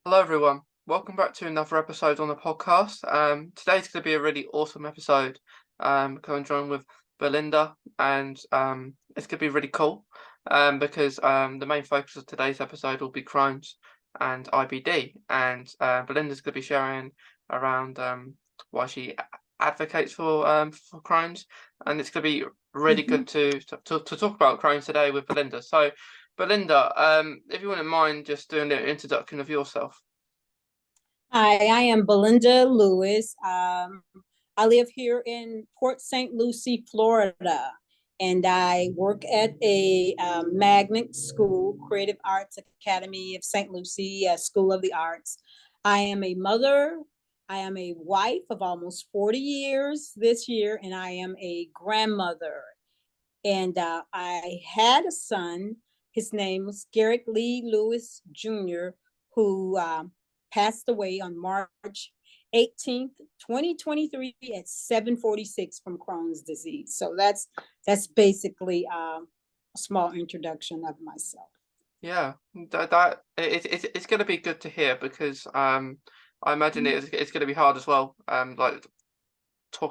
Hello, everyone. Welcome back to another episode on the podcast. Today's going to be a really awesome episode. Going join with Belinda, and it's going to be really cool. Because the main focus of today's episode will be Crohn's and IBD, and Belinda's going to be sharing around why she advocates for Crohn's, and it's going to be really Mhm. good to talk about Crohn's today with Belinda. So, Belinda, if you wouldn't mind just doing an introduction of yourself. Hi, I am Belinda Lewis. I live here in Port St. Lucie, Florida, and I work at a magnet school, Creative Arts Academy of St. Lucie, School of the Arts. I am a mother. I am a wife of almost 40 years this year, and I am a grandmother. And I had a son. His name was Garrick Lee Lewis Jr., who passed away on March 18th, 2023 at 7:46 from Crohn's disease. So that's basically a small introduction of myself. Yeah, it's going to be good to hear because I imagine it's going to be hard as well. Like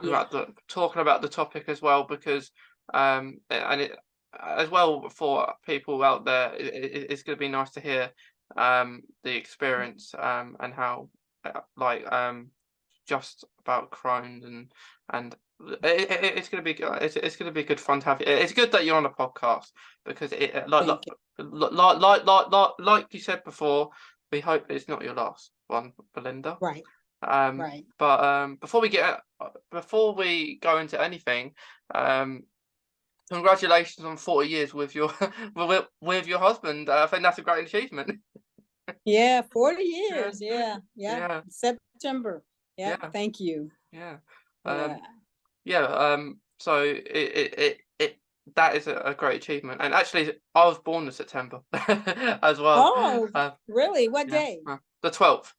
Yeah. talking about the topic as well because and it as well for people out there it's going to be nice to hear the experience and how like just about Crohn's and it's gonna be it's gonna be good fun to have. It's good that you're on a podcast because it Thank you. like you said before, we hope it's not your last one, Belinda. Right, Um, right. but before we go into anything, um, congratulations on 40 years with your with your husband. I think that's a great achievement. Yeah, 40 Yeah, years. Yeah, yeah. yeah, September. Yeah, yeah, thank you. yeah. Yeah. Um, Yeah, so it that is a great achievement. And actually, I was born in September as well. Oh, really? What Yeah, day? the 12th.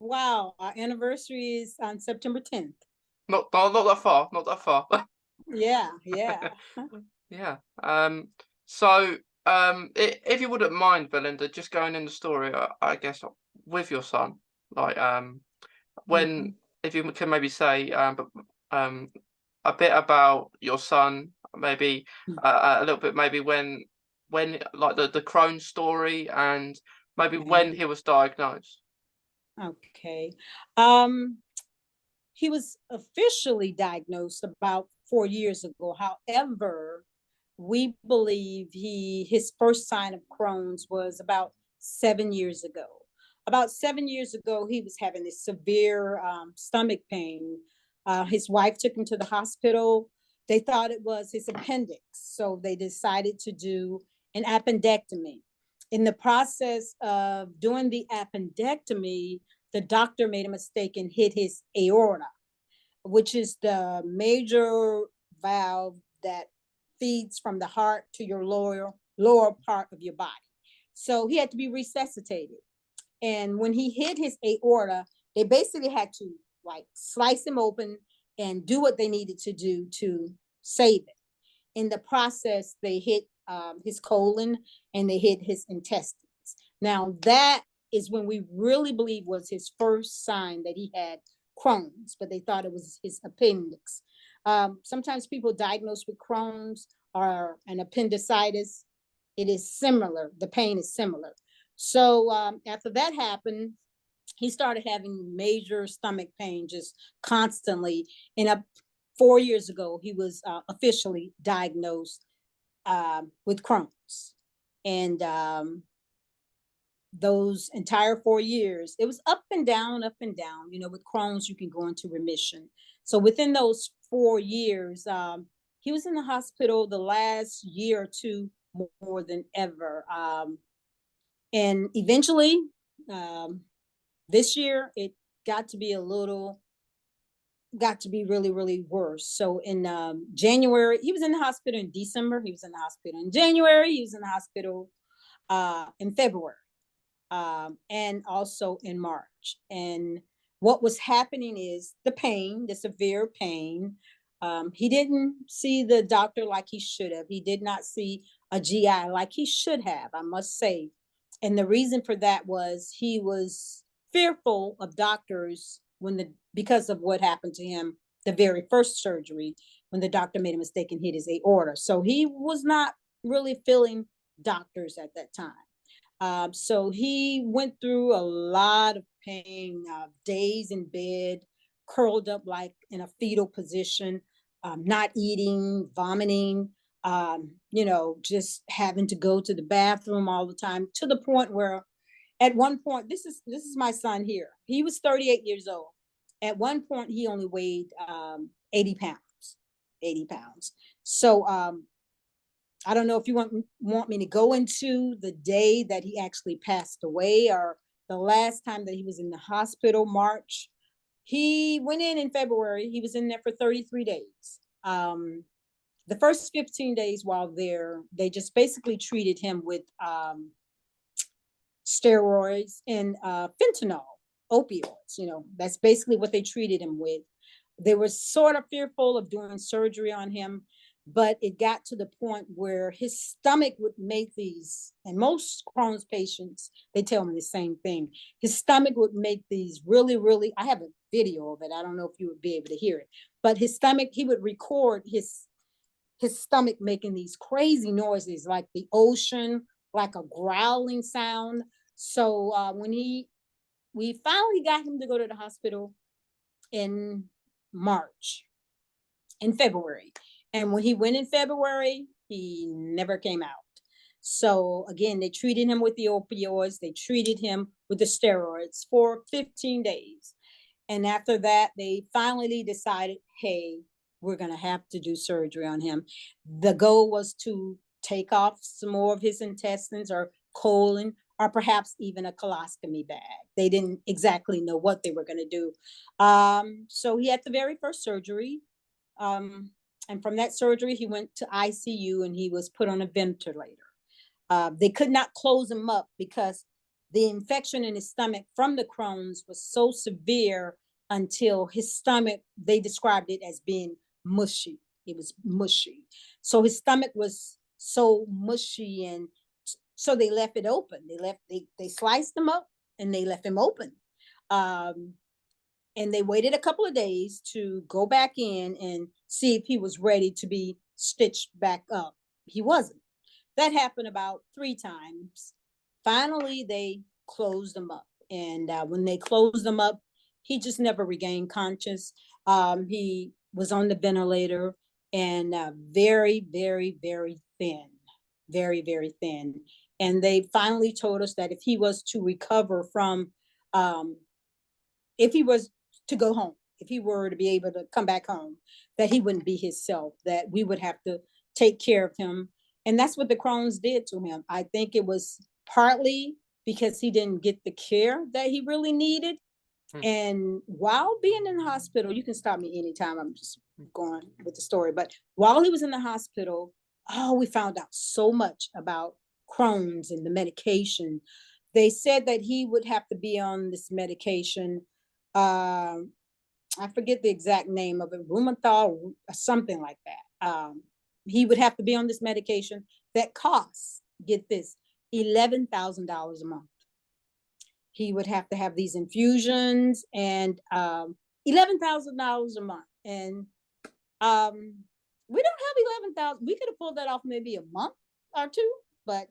Wow, our anniversary is on September 10th. Not that far, not that far. Yeah, yeah. Yeah. So if you wouldn't mind, Belinda, just going in the story, I guess with your son, like when Mhm. if you can maybe say but um a bit about your son, maybe a little bit, maybe when like the Crohn story, and maybe when Okay. he was diagnosed. Okay. He was officially diagnosed about 4 years ago. However, we believe his first sign of Crohn's was about 7 years ago. About 7 years ago, he was having this severe stomach pain. His wife took him to the hospital. They thought it was his appendix, so they decided to do an appendectomy. In the process of doing the appendectomy, the doctor made a mistake and hit his aorta, which is the major valve that feeds from the heart to your lower part of your body. So he had to be resuscitated. And when he hit his aorta, they basically had to like slice him open and do what they needed to do to save it. In the process, they hit his colon and they hit his intestines. Now that is when we really believe was his first sign that he had Crohn's, but they thought it was his appendix. Sometimes people diagnosed with Crohn's or an appendicitis, it is similar. The pain is similar. So after that happened, he started having major stomach pain just constantly. And 4 years ago, he was officially diagnosed with Crohn's. And those entire 4 years, it was up and down, up and down. You know, with Crohn's, you can go into remission. So within those 4 years, he was in the hospital the last year or two more than ever. And eventually, um, this year, it got to be a little, got to be really, really worse. So in January, he was in the hospital in December. He was in the hospital in January. He was in the hospital in February, and also in March. And what was happening is the pain, the severe pain. He didn't see the doctor like he should have. He did not see a GI like he should have, I must say. And the reason for that was he was fearful of doctors because of what happened to him the very first surgery, when the doctor made a mistake and hit his aorta. So he was not really feeling doctors at that time. So he went through a lot of pain, days in bed, curled up like in a fetal position, not eating, vomiting, just having to go to the bathroom all the time, to the point where at one point, this is my son here. He was 38 years old. At one point, he only weighed 80 pounds. 80 pounds. So I don't know if you want me to go into the day that he actually passed away, or the last time that he was in the hospital, March. He went in February. He was in there for 33 days. The first 15 days while there, they just basically treated him with steroids and fentanyl, opioids. That's basically what they treated him with. They were sort of fearful of doing surgery on him, but it got to the point where his stomach would make these, and most Crohn's patients, they tell me the same thing. His stomach would make these really, really, I have a video of it. I don't know if you would be able to hear it, but his stomach, he would record his stomach making these crazy noises, like the ocean, like a growling sound. So when we finally got him to go to the hospital in February. And when he went in February, he never came out. So again, they treated him with the opioids. They treated him with the steroids for 15 days. And after that, they finally decided, hey, we're going to have to do surgery on him. The goal was to take off some more of his intestines or colon, or perhaps even a colostomy bag. They didn't exactly know what they were going to do. So he had the very first surgery. And from that surgery, he went to ICU and he was put on a ventilator. They could not close him up because the infection in his stomach from the Crohn's was so severe until his stomach, they described it as being mushy. It was mushy. So his stomach was so mushy, and so they left it open. They sliced him up and they left him open. And they waited a couple of days to go back in and see if he was ready to be stitched back up. He wasn't. That happened about 3 times. Finally, they closed him up. And when they closed him up, he just never regained conscious. He was on the ventilator and very, very, very thin. Very, very thin. And they finally told us that if he was to recover from, if he was to go home, if he were to be able to come back home, that he wouldn't be himself, that we would have to take care of him. And that's what the Crohn's did to him. I think it was partly because he didn't get the care that he really needed. And while being in the hospital, you can stop me anytime, I'm just going with the story, but while he was in the hospital, we found out so much about Crohn's and the medication. They said that he would have to be on this medication. I forget the exact name of it, Rheumatoid, or something like that. He would have to be on this medication that costs, get this, $11,000 a month. He would have to have these infusions, and $11,000 a month. And we don't have 11,000. We could have pulled that off maybe a month or two, but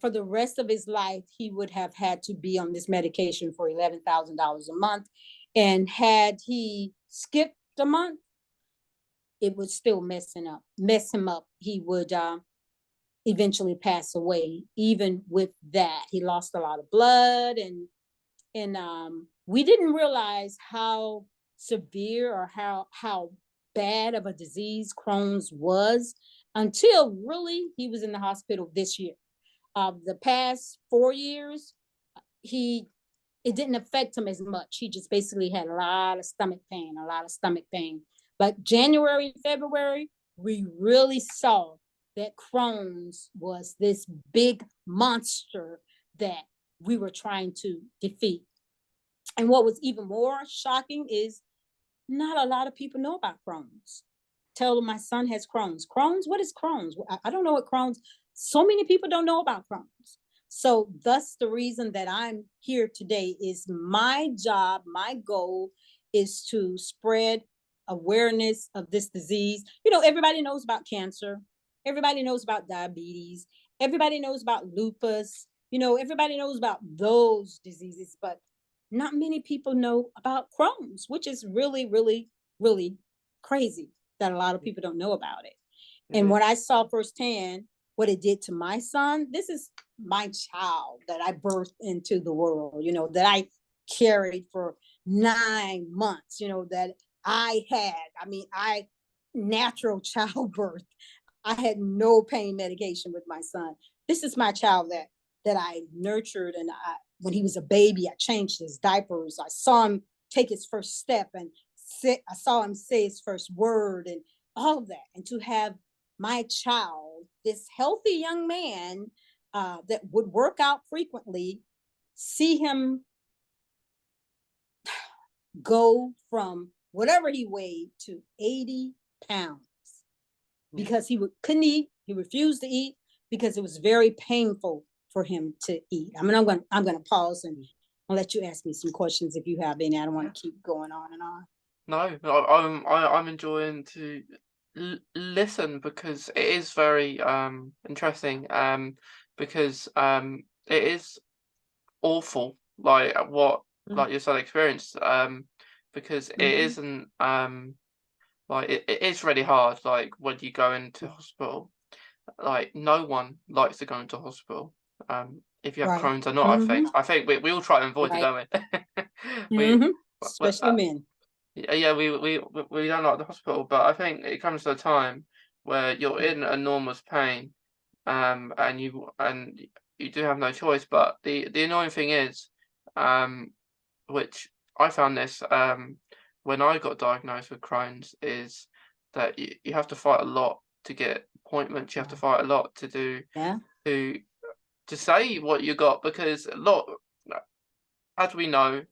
for the rest of his life, he would have had to be on this medication for $11,000 a month. And had he skipped a month, it would still mess him up. He would eventually pass away. Even with that, he lost a lot of blood, and we didn't realize how severe or how bad of a disease Crohn's was until really he was in the hospital this year. The past 4 years, it didn't affect him as much. He just basically had a lot of stomach pain. But January and February, we really saw that Crohn's was this big monster that we were trying to defeat. And what was even more shocking is not a lot of people know about Crohn's. Tell them my son has Crohn's. Crohn's? What is Crohn's? I don't know what Crohn's. So many people don't know about Crohn's. So thus the reason that I'm here today is my job, my goal is to spread awareness of this disease. Everybody knows about cancer. Everybody knows about diabetes. Everybody knows about lupus. Everybody knows about those diseases, but not many people know about Crohn's, which is really, really, really crazy that a lot of people don't know about it. And Mhm. when I saw firsthand what it did to my son, this is my child that I birthed into the world, that I carried for 9 months, that I had, I natural childbirth. I had no pain medication with my son. This is my child that I nurtured, and when he was a baby, I changed his diapers. I saw him take his first step, and I saw him say his first word, and all of that. And to have my child, this healthy young man that would work out frequently, see him go from whatever he weighed to 80 pounds because couldn't eat. He refused to eat because it was very painful for him to eat. I'm gonna pause and I'll let you ask me some questions if you have any. I don't want to keep going on and on. No, I'm enjoying to listen because it is very interesting because it is awful like what like your son experienced because it Mhm. isn't like it is really hard like when you go into hospital. Like no one likes to go into hospital if you have Right. Crohn's or not. Hmm. I think we all try and avoid it, Right. don't we? we Hmm. but, Especially men. yeah, we don't like the hospital, but I think it comes to a time where you're in enormous pain, and you do have no choice. But the annoying thing is, um, which I found this when I got diagnosed with Crohn's, is that you have to fight a lot to get appointments. You have to fight a lot to do Yeah. to to say what you got because a lot, as we know,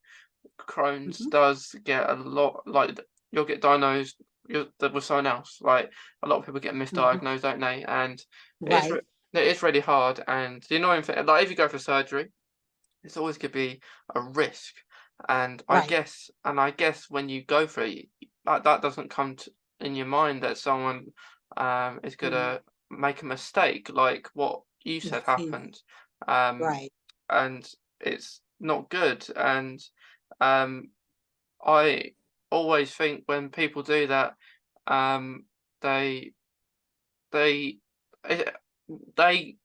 Crohn's Hmm. does get a lot like you'll get diagnosed with someone else. Like a lot of people get Hmm. misdiagnosed, don't they? And it is Right. it is really hard. And the annoying thing, like if you go for surgery, it's always going to be a risk. And Right. I guess when you go for it, that doesn't come in your mind that someone is Mm. gonna make a mistake like what you said happened. Um, Right. and it's not good. And um, I always think when people do that, um, they they eh, they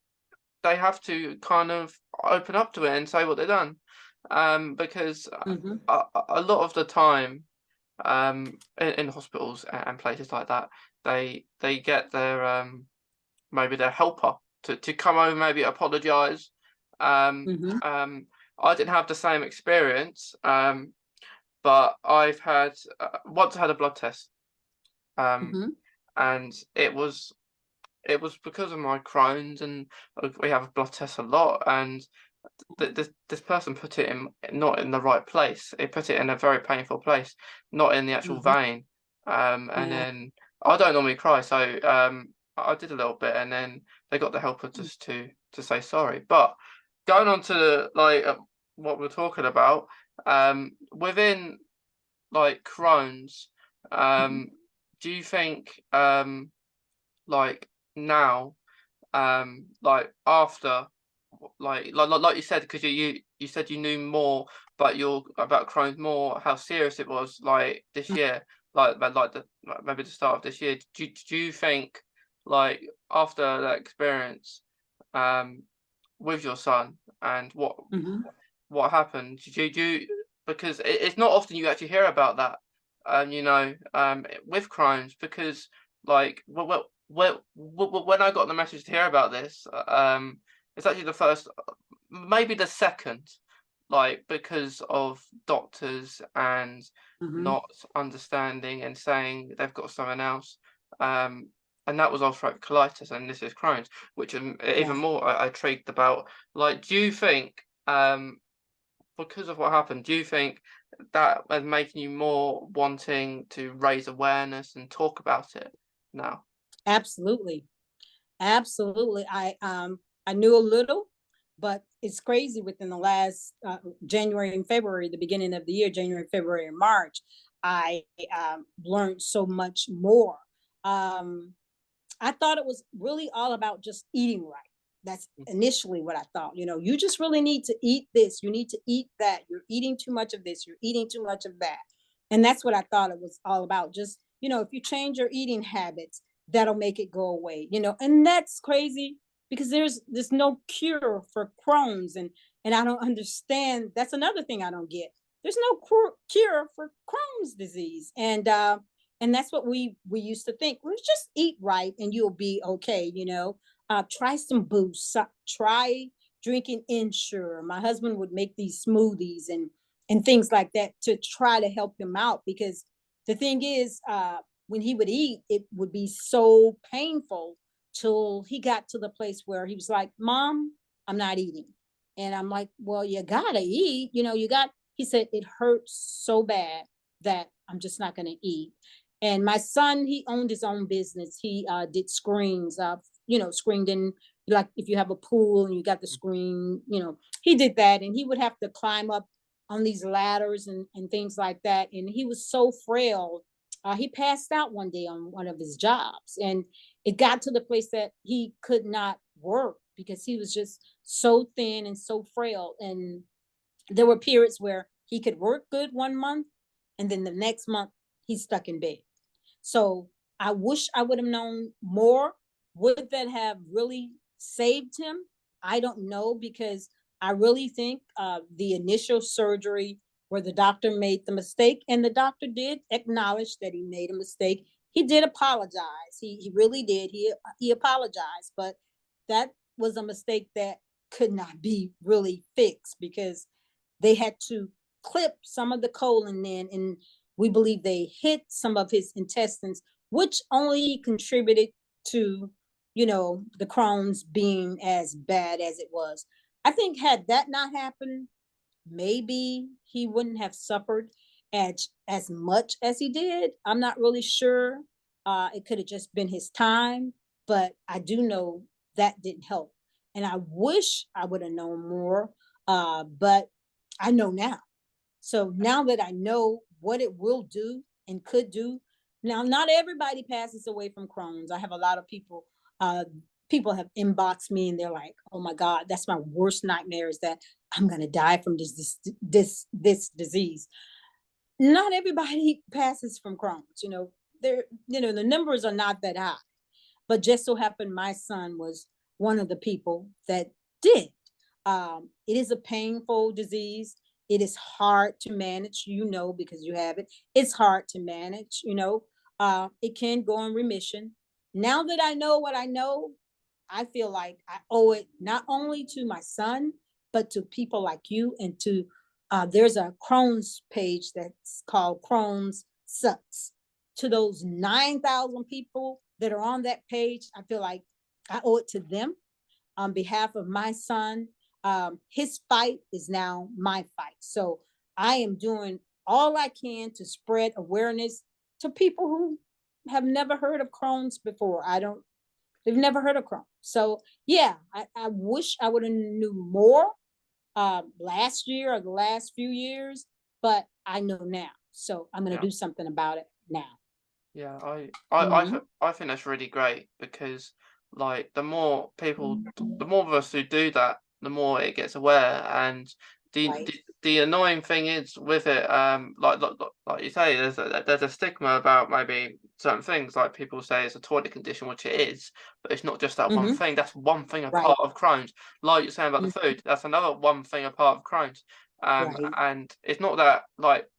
they have to kind of open up to it and say what they've done, because Hmm. a lot of the time, in hospitals and places like that, they get their maybe their helper to come over, maybe apologise. Um, Hmm. um, I didn't have the same experience, but I've had once I had a blood test, um, Hmm. and it was because of my Crohn's, and we have a blood test a lot, and this person put it in not in the right place. It put it in a very painful place, not in the actual Hmm. vein. And Yeah. then I don't normally cry, so I did a little bit, and then they got the helper just to say sorry. But going on to like what we're talking about, within like Crohn's, Hmm. um, do you think like now like after like you said because you said you knew more but you're about Crohn's more how serious it was like this year like maybe the start of this year do you think like after that experience um with your son and Hmm. what happened do because it's not often you actually hear about that with Crohn's because like when I got the message to hear about this it's actually the first maybe the second like because of doctors and Hmm. not understanding and saying they've got someone else um and that was ulcerative colitis and this is Crohn's which I'm even Yeah. more intrigued about like do you think because of what happened, do you think that is making you more wanting to raise awareness and talk about it now? Absolutely. Absolutely. I knew a little, But it's crazy within the last January and February, the beginning of the year, January, February, and March, I learned so much more. Um, I thought it was really all about just eating right. That's initially what I thought. You just really need to eat this. You need to eat that. You're eating too much of this. You're eating too much of that. And that's what I thought it was all about. Just, if you change your eating habits, that'll make it go away. And that's crazy because there's no cure for Crohn's. And I don't understand. That's another thing I don't get. There's no cure for Crohn's disease. And that's what we used to think. Well, just eat right and you'll be okay. Try some boosts. Try drinking Ensure. My husband would make these smoothies and things like that to try to help him out, because the thing is, when he would eat, it would be so painful till he got to the place where he was like, Mom, I'm not eating. And I'm like, well, you gotta eat. He said, it hurts so bad that I'm just not gonna eat. And my son, he owned his own business. He did screens, screened in, like if you have a pool and you got the screen, he did that. And he would have to climb up on these ladders and things like that. And he was so frail. He passed out one day on one of his jobs. And it got to the place that he could not work because he was just so thin and so frail. And there were periods where he could work good one month, and then the next month he's stuck in bed. So I wish I would have known more. Would that have really saved him? I don't know, because I really think the initial surgery where the doctor made the mistake, and the doctor did acknowledge that he made a mistake. He did apologize. He really did. He apologized, but that was a mistake that could not be really fixed, because they had to clip some of the colon in, and we believe they hit some of his intestines, which only contributed to, the Crohn's being as bad as it was. I think had that not happened, maybe he wouldn't have suffered as much as he did. I'm not really sure. It could have just been his time, but I do know that didn't help. And I wish I would have known more, but I know now. So now that I know what it will do and could do, now not everybody passes away from Crohn's. I have a lot of people, people have inboxed me and they're like, "Oh my God, that's my worst nightmare, is that I'm gonna die from this disease." Not everybody passes from Crohn's. The numbers are not that high, but just so happened my son was one of the people that did. It is a painful disease. It is hard to manage, because you have it. It's hard to manage. It can go in remission. Now that I know what I know, I feel like I owe it not only to my son, but to people like you, and to, there's a Crohn's page that's called Crohn's Sucks. To those 9,000 people that are on that page, I feel like I owe it to them on behalf of my son. His fight is now my fight. So I am doing all I can to spread awareness to people who have never heard of Crohn's before. They've never heard of Crohn's. So yeah, I wish I would have knew more last year or the last few years, but I know now. So I'm going to Yeah. do something about it now. Yeah, Mhm. I think that's really great, because like the more people, the more of us who do that, the more it gets aware. And the Right. the, the annoying thing is with it, like you say, there's a stigma about maybe certain things. Like people say it's a toilet condition, which it is, but it's not just that one Hmm. thing. That's one thing, a Right. part of Crohn's. Like you're saying about the Mhm. food, that's another one thing, a part of Crohn's. Right. And it's not that, like,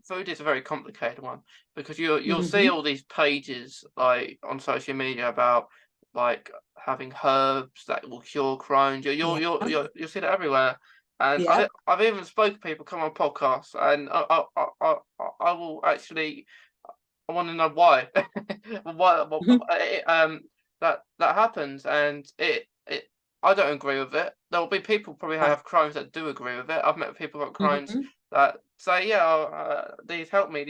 food is a very complicated one, because you'll see Hmm. all these pages like on social media about like having herbs that will cure Crohn's. Yeah. You'll see that everywhere. And Yep. I've even spoken to people come on podcasts, and I will actually, I want to know why Mhm. that happens. And it I don't agree with it. There will be people probably who Right. have Crohn's that do agree with it. I've met people who got Crohn's Hmm. that say, yeah, these help me,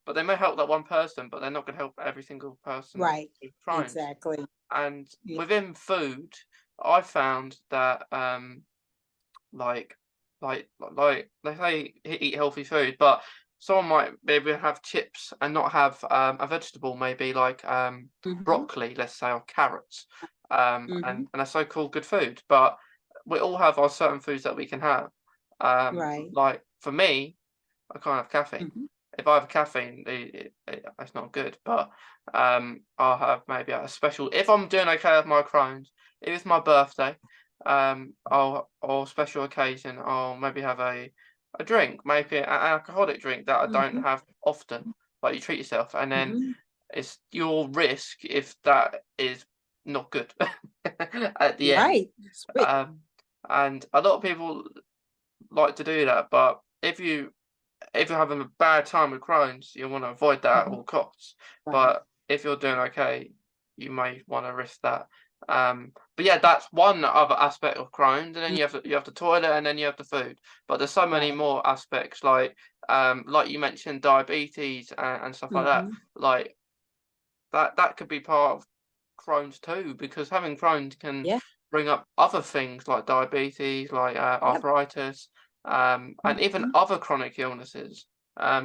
but they may help that one person, but they're not going to help every single person Right. with Crohn's. Exactly. And Yeah. within food, I found that like they say eat healthy food, but someone might maybe have chips and not have a vegetable, maybe like Mm-hmm. broccoli, let's say, or carrots, Mm-hmm. and that's so called good food. But we all have our certain foods that we can have. Right. Like for me, I can't have caffeine. Mm-hmm. If I have caffeine, it's not good. But I'll have maybe a special. If I'm doing okay with my Crohn's, if it's my birthday, I'll or special occasion, I'll maybe have a drink, maybe an alcoholic drink that I don't Mm-hmm. have often. But you treat yourself, and then Mm-hmm. it's your risk if that is not good at the end. Right. Sweet. Um, and a lot of people like to do that, but if you're having a bad time with Crohn's, you want to avoid that at Mm-hmm. all costs. Right. But if you're doing okay, you may want to risk that. But yeah, that's one other aspect of Crohn's, and then you have the toilet, and then you have the food. But there's so many Right. more aspects, like you mentioned, diabetes and stuff like that. Mm-hmm. Like that could be part of Crohn's too, because having Crohn's can Yeah. bring up other things like diabetes, like Yep. arthritis, and even Mm-hmm. other chronic illnesses,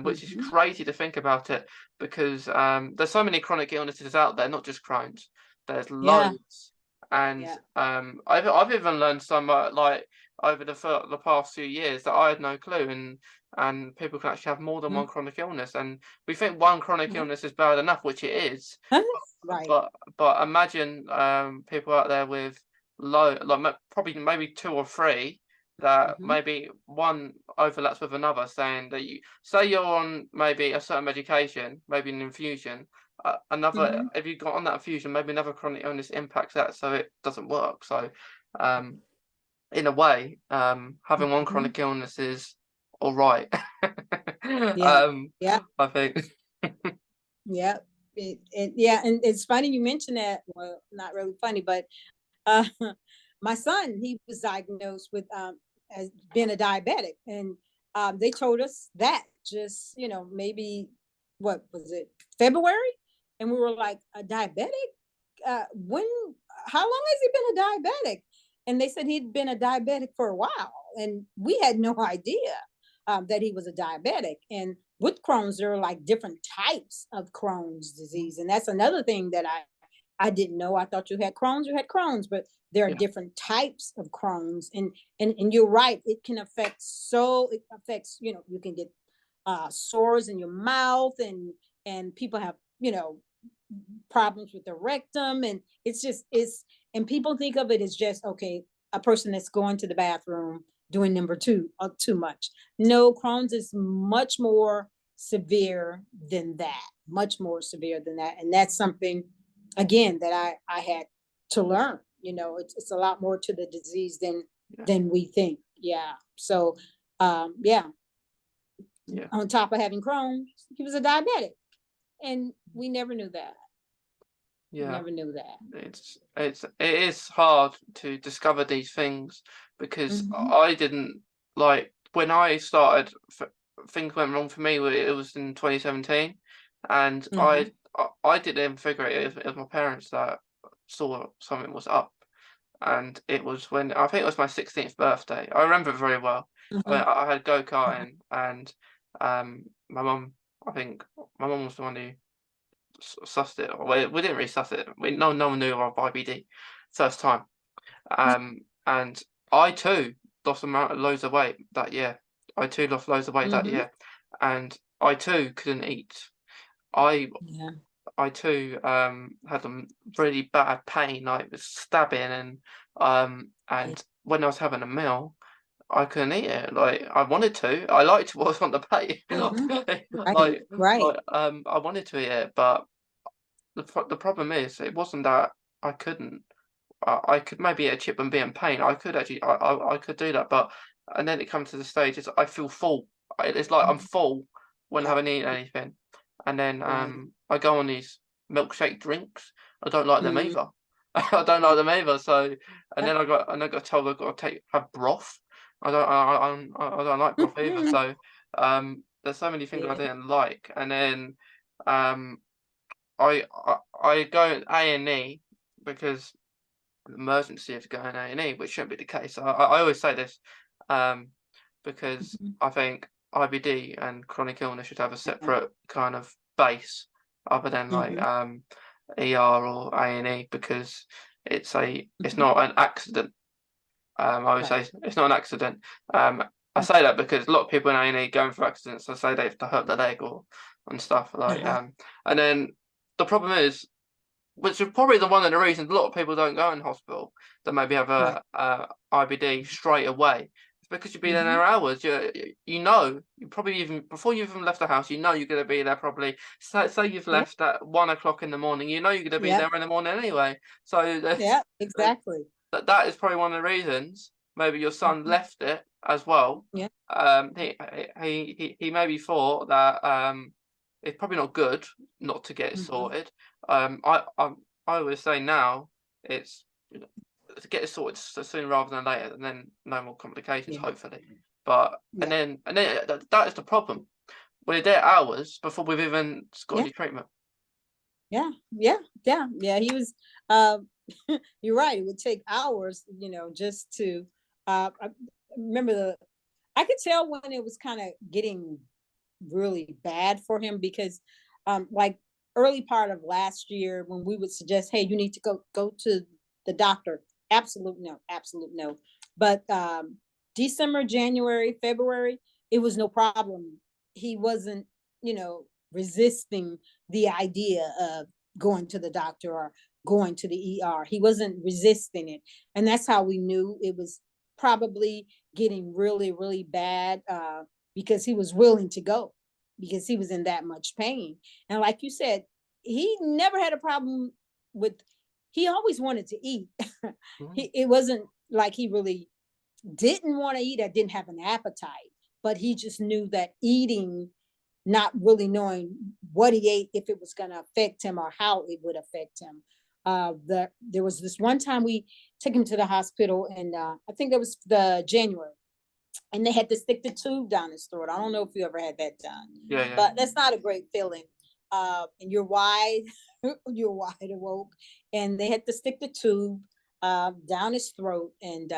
which is Mm-hmm. crazy to think about it because there's so many chronic illnesses out there, not just Crohn's. There's Yeah. loads, and Yeah. I've even learned some like over the past few years that I had no clue, and people can actually have more than Mm-hmm. one chronic illness, and we think one chronic Yeah. illness is bad enough, which it is, Right. but imagine people out there with probably maybe two or three that Mm-hmm. maybe one overlaps with another, saying that you say you're on maybe a certain medication, maybe an infusion, another Mm-hmm. if you got on that infusion, maybe another chronic illness impacts that, so it doesn't work. So, um, in a way, having one Mm-hmm. chronic illness is all right. Yeah. Yeah. I think. Yeah. Yeah. And it's funny you mentioned that. Well, not really funny, but uh, my son, he was diagnosed with as being a diabetic, and they told us that just maybe what was it, February, and we were like, a diabetic? When? How long has he been a diabetic? And they said he'd been a diabetic for a while, and we had no idea that he was a diabetic. And with Crohn's, there are like different types of Crohn's disease, and that's another thing that I didn't know. I thought you had Crohn's, but there are Yeah, different types of Crohn's, and you're right. It affects. You can get sores in your mouth, and people have problems with the rectum, and it's and people think of it as just okay, a person that's going to the bathroom doing number two too much. No, Crohn's is much more severe than that, much more severe than that, and that's something again that I had to learn. It's a lot more to the disease yeah, than we think. Yeah. So yeah, yeah. on top of having Crohn's, he was a diabetic, and we never knew that. We Yeah, never knew that. it is hard to discover these things because Mm-hmm. I didn't like when I started. Things went wrong for me. It was in 2017, and Mm-hmm. I didn't even figure it was my parents that saw something was up, and it was when I think it was my 16th birthday. I remember it very well. Mm-hmm. I had go karting, and my mum. I think my mum was the one who sussed it. We didn't really suss it. No one knew about IBD first time. And I too lost loads of weight that year. I too lost loads of weight that Mm-hmm. year, and I too couldn't eat. I Yeah. I too had a really bad pain, like with stabbing, Yeah. and when I was having a meal, I couldn't eat it. Like I wanted to. I liked what was on the plate. Mm-hmm. Right. like Right. I wanted to eat it, but the problem is it wasn't that I couldn't. I could maybe eat a chip and be in pain. I could actually I could do that, but and then it comes to the stage is I feel full. It's like I'm Mm-hmm. full when I Yep. haven't eaten anything, and then Right. I go on these milkshake drinks. I don't like them Mm-hmm. either. I don't like them either. So and Yep. then I got told I got to have broth. I don't like broth either. Mm-hmm. So there's so many things I Yeah. didn't like, and then um I go A&E because emergency of going A&E, which shouldn't be the case. I always say this, because Mhm. I think IBD and chronic illness should have a Yeah. separate kind of base other than like Mhm. ER or A&E, because it's Mhm. not an accident. I would Right. say it's not an accident. I Mm. say that because a lot of people in A&E going for accidents, I say they have to hurt their leg or and stuff like Uh-huh. and then the problem is, which is probably one of the reasons a lot of people don't go in hospital that maybe have Right. a IBD straight away. It's because you've been in Mhm. there hours. You know, you probably even before you even left the house, you know you're going to be there probably. Say you've Yeah. left at 1 o'clock in the morning, you know you're going to be Yep. there in the morning anyway. So Yeah. uh, Exactly. that is probably one of the reasons maybe your son Mhm. left it as well. Yeah. He maybe thought that it's probably not good not to get it Mhm. sorted. I always say now it's to get it sorted sooner rather than later, and then no more complications, Yeah. hopefully. But Yeah. and then that is the problem. We're there hours before we've even got Yeah. any treatment. Yeah. Yeah. Yeah. Yeah. He was. Um. You're right. It would take hours, just to. I remember I could tell when it was kind of getting really bad for him because, like early part of last year, when we would suggest, hey, you need to go to the doctor. Absolute no. Absolute no. But December, January, February, it was no problem. He wasn't, resisting the idea of going to the doctor or going to the ER. He wasn't resisting it. And that's how we knew it was probably getting really, really bad, because he was willing to go because he was in that much pain. And like you said, he never had a problem with, he always wanted to eat. Mhm. It wasn't like he really didn't want to eat or didn't have an appetite, but he just knew that eating, not really knowing what he ate, if it was going to affect him or how it would affect him. There was this one time we took him to the hospital, and I think that was the January, and they had to stick the tube down his throat. I don't know if you ever had that done, Yeah, yeah. but that's not a great feeling. And you're wide, you're wide awoke, and they had to stick the tube down his throat, and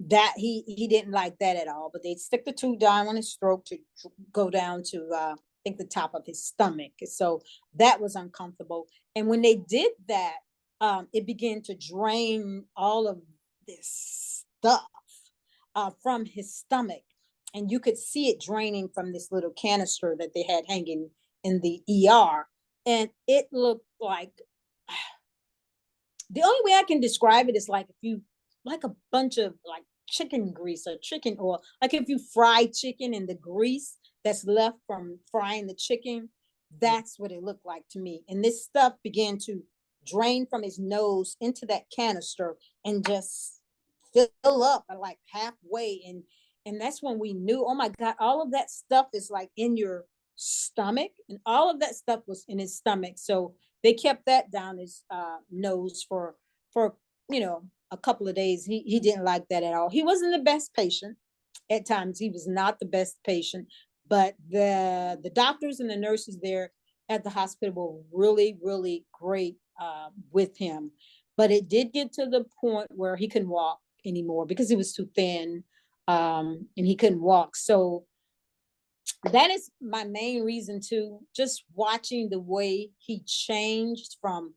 that he didn't like that at all. But they'd stick the tube down on his throat to go down to I think the top of his stomach. So that was uncomfortable. And when they did that, it began to drain all of this stuff from his stomach. And you could see it draining from this little canister that they had hanging in the ER. And it looked like, the only way I can describe it is like if you, like a bunch of like chicken grease or chicken oil, like if you fry chicken and the grease that's left from frying the chicken, that's what it looked like to me. And this stuff began to drain from his nose into that canister and just fill up at like halfway. And that's when we knew, oh my God, all of that stuff is like in your stomach, and all of that stuff was in his stomach. So they kept that down his nose for a couple of days. He didn't like that at all. He wasn't the best patient. At times he was not the best patient, but the doctors and the nurses there at the hospital were really, really great with him. But it did get to the point where he couldn't walk anymore because he was too thin, and he couldn't walk. So that is my main reason to just watching the way he changed from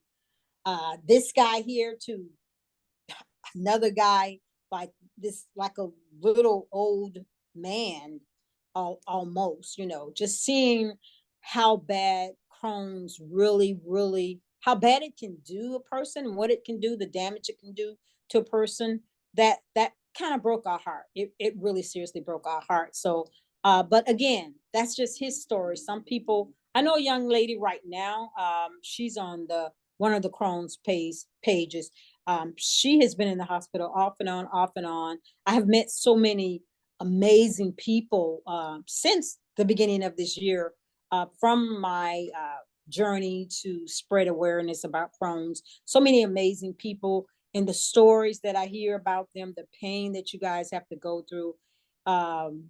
this guy here to another guy, like this, like a little old man, almost, just seeing how bad Crohn's really, really, how bad it can do a person and what it can do, the damage it can do to a person. That kind of broke our heart. It really seriously broke our heart. So, but again, that's just his story. Some people, I know a young lady right now. She's on the one of the Crohn's pages. She has been in the hospital off and on, off and on. I have met so many amazing people since the beginning of this year, from my journey to spread awareness about Crohn's. So many amazing people, and the stories that I hear about them, the pain that you guys have to go through. Um,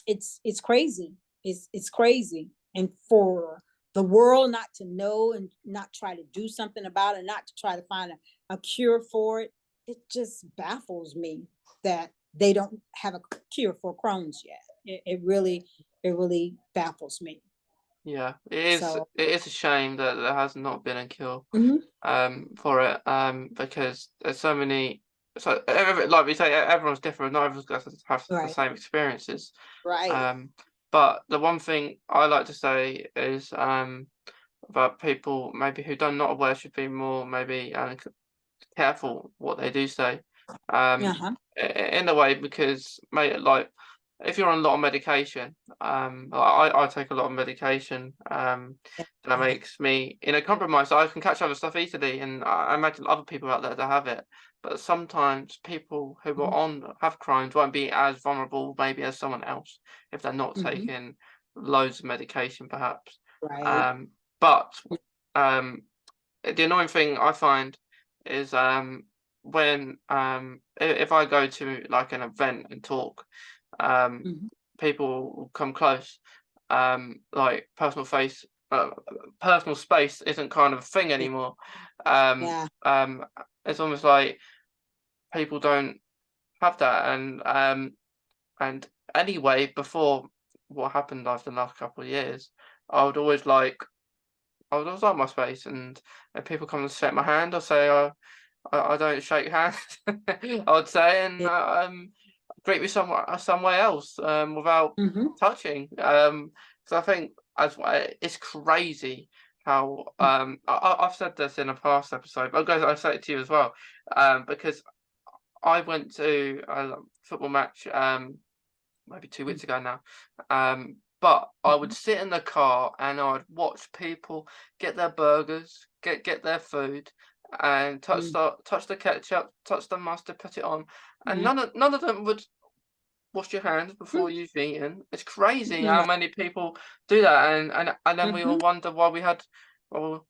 it's crazy. It's crazy. And for the world not to know and not try to do something about it, not to try to find a cure for it, it just baffles me that they don't have a cure for Crohn's yet. It really baffles me. Yeah, So, it is a shame that there has not been a cure mhm, for it, because there's so many, like we say, everyone's different, not everyone's going to have the right, same experiences. right. Um, but the one thing I like to say is about people maybe who don't not aware should be more maybe careful what they do say, um, Uh-huh. in a way, because mate, like if you're on a lot of medication, I take a lot of medication, that Yeah. makes me compromised. So I can catch other stuff easily, and I imagine other people out there that have it. But sometimes people who Mhm, have Crohn's won't be as vulnerable maybe as someone else if they're not mhm, taking loads of medication, perhaps. right. Um, but um, the annoying thing I find is when if I go to like an event and talk, um Mhm, people will come close, like personal space isn't kind of a thing yeah. anymore. um Yeah. um it's almost like people don't have that, and anyway, before what happened after the last couple of years, I would always like I was like my space, and if people come and shake my hand, I'll say, I don't shake hands. I would say, and Yeah. greet me somewhere else, without Mhm, touching. Because I think it's crazy how mm, I've said this in a past episode, but I say it to you as well, because I went to a football match, maybe 2 mm, weeks ago now. But I would mhm, sit in the car and I would watch people get their burgers, get their food, and mm, touch the ketchup, touch the mustard, put it on, and mm, none of them would wash your hands before mm, you've eaten. It's crazy how right. many people do that, and then we all Mhm, wonder why we had, well,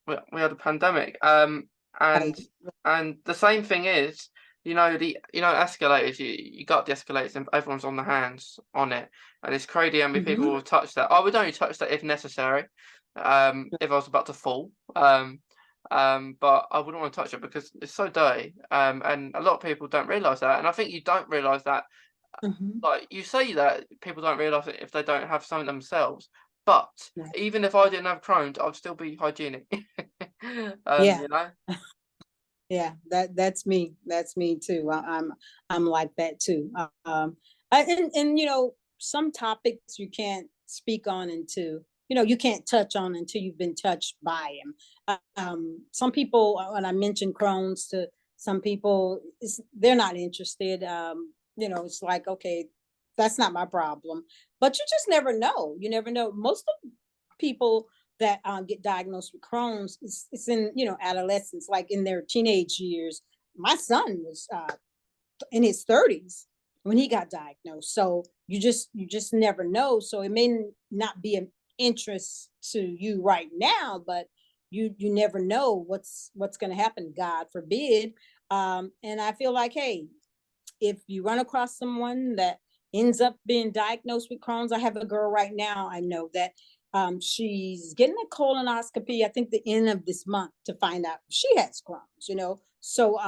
we had a pandemic. And right. the same thing is, escalators. You got the escalators, and everyone's on the hands on it, and it's crazy how many people Mhm, will touch that. I would only touch that if necessary, if I was about to fall. But I wouldn't want to touch it because it's so dirty. And a lot of people don't realize that, and I think you don't realize that, mhm, like you say that people don't realise it if they don't have something themselves. But right. even if I didn't have Crohn's, I'd still be hygienic. Yeah. You know? Yeah, that's me. That's me too. I'm like that too. And some topics you can't speak on until you can't touch on until you've been touched by them. Some people, when I mention Crohn's to some people, they're not interested. It's like, okay, that's not my problem. But you just never know. You never know. Most of people that get diagnosed with Crohn's, it's in adolescence, like in their teenage years. My son was in his 30s when he got diagnosed. So you just never know. So it may not be an interest to you right now, but you never know what's going to happen. God forbid. And I feel like, hey, if you run across someone that ends up being diagnosed with Crohn's, I have a girl right now I know that she's getting a colonoscopy, I think the end of this month, to find out if she has Crohn's. So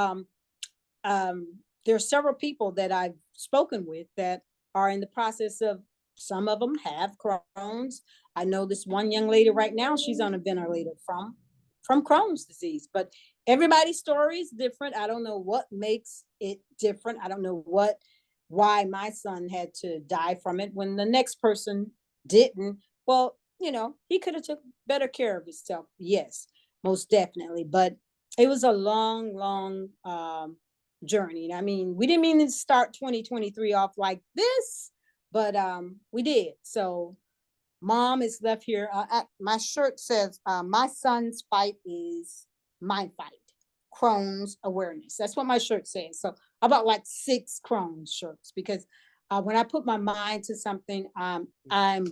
there are several people that I've spoken with that are in the process of, some of them have Crohn's. I know this one young lady right now, she's on a ventilator from Crohn's disease, but everybody's story is different. I don't know what makes it different. I don't know why my son had to die from it when the next person didn't. Well, he could have took better care of himself. Yes, most definitely. But it was a long, long journey. I mean, we didn't mean to start 2023 off like this, but we did. So mom is left here. My shirt says, my son's fight is my fight. Crohn's awareness. That's what my shirt says. So I bought like 6 Crohn's shirts because when I put my mind to something, I'm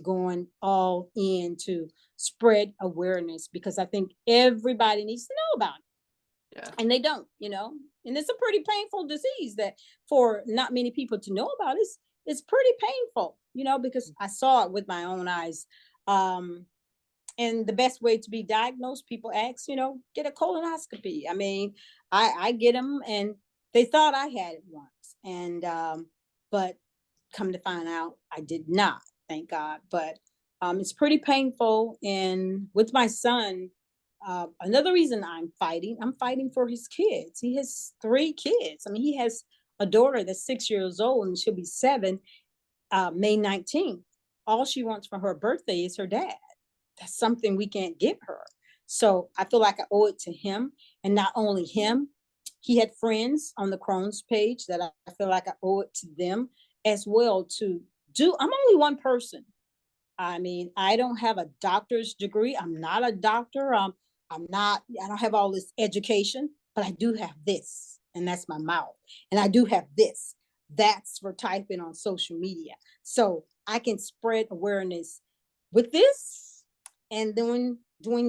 going all in to spread awareness because I think everybody needs to know about it. Yeah. And they don't. And it's a pretty painful disease that for not many people to know about. It's pretty painful, because I saw it with my own eyes. Um, and the best way to be diagnosed, people ask, get a colonoscopy. I mean, I get them, and they thought I had it once, and but come to find out, I did not, thank God. But it's pretty painful. And with my son, another reason I'm fighting for his kids. He has 3 kids. I mean, he has a daughter that's 6 years old and she'll be 7 May 19th. All she wants for her birthday is her dad. That's something we can't give her. So I feel like I owe it to him, and not only him. He had friends on the Crohn's page that I feel like I owe it to them as well to do. I'm only one person. I mean, I don't have a doctor's degree. I'm not a doctor. I don't have all this education, but I do have this, and that's my mouth. And I do have this. That's for typing on social media. So I can spread awareness with this and doing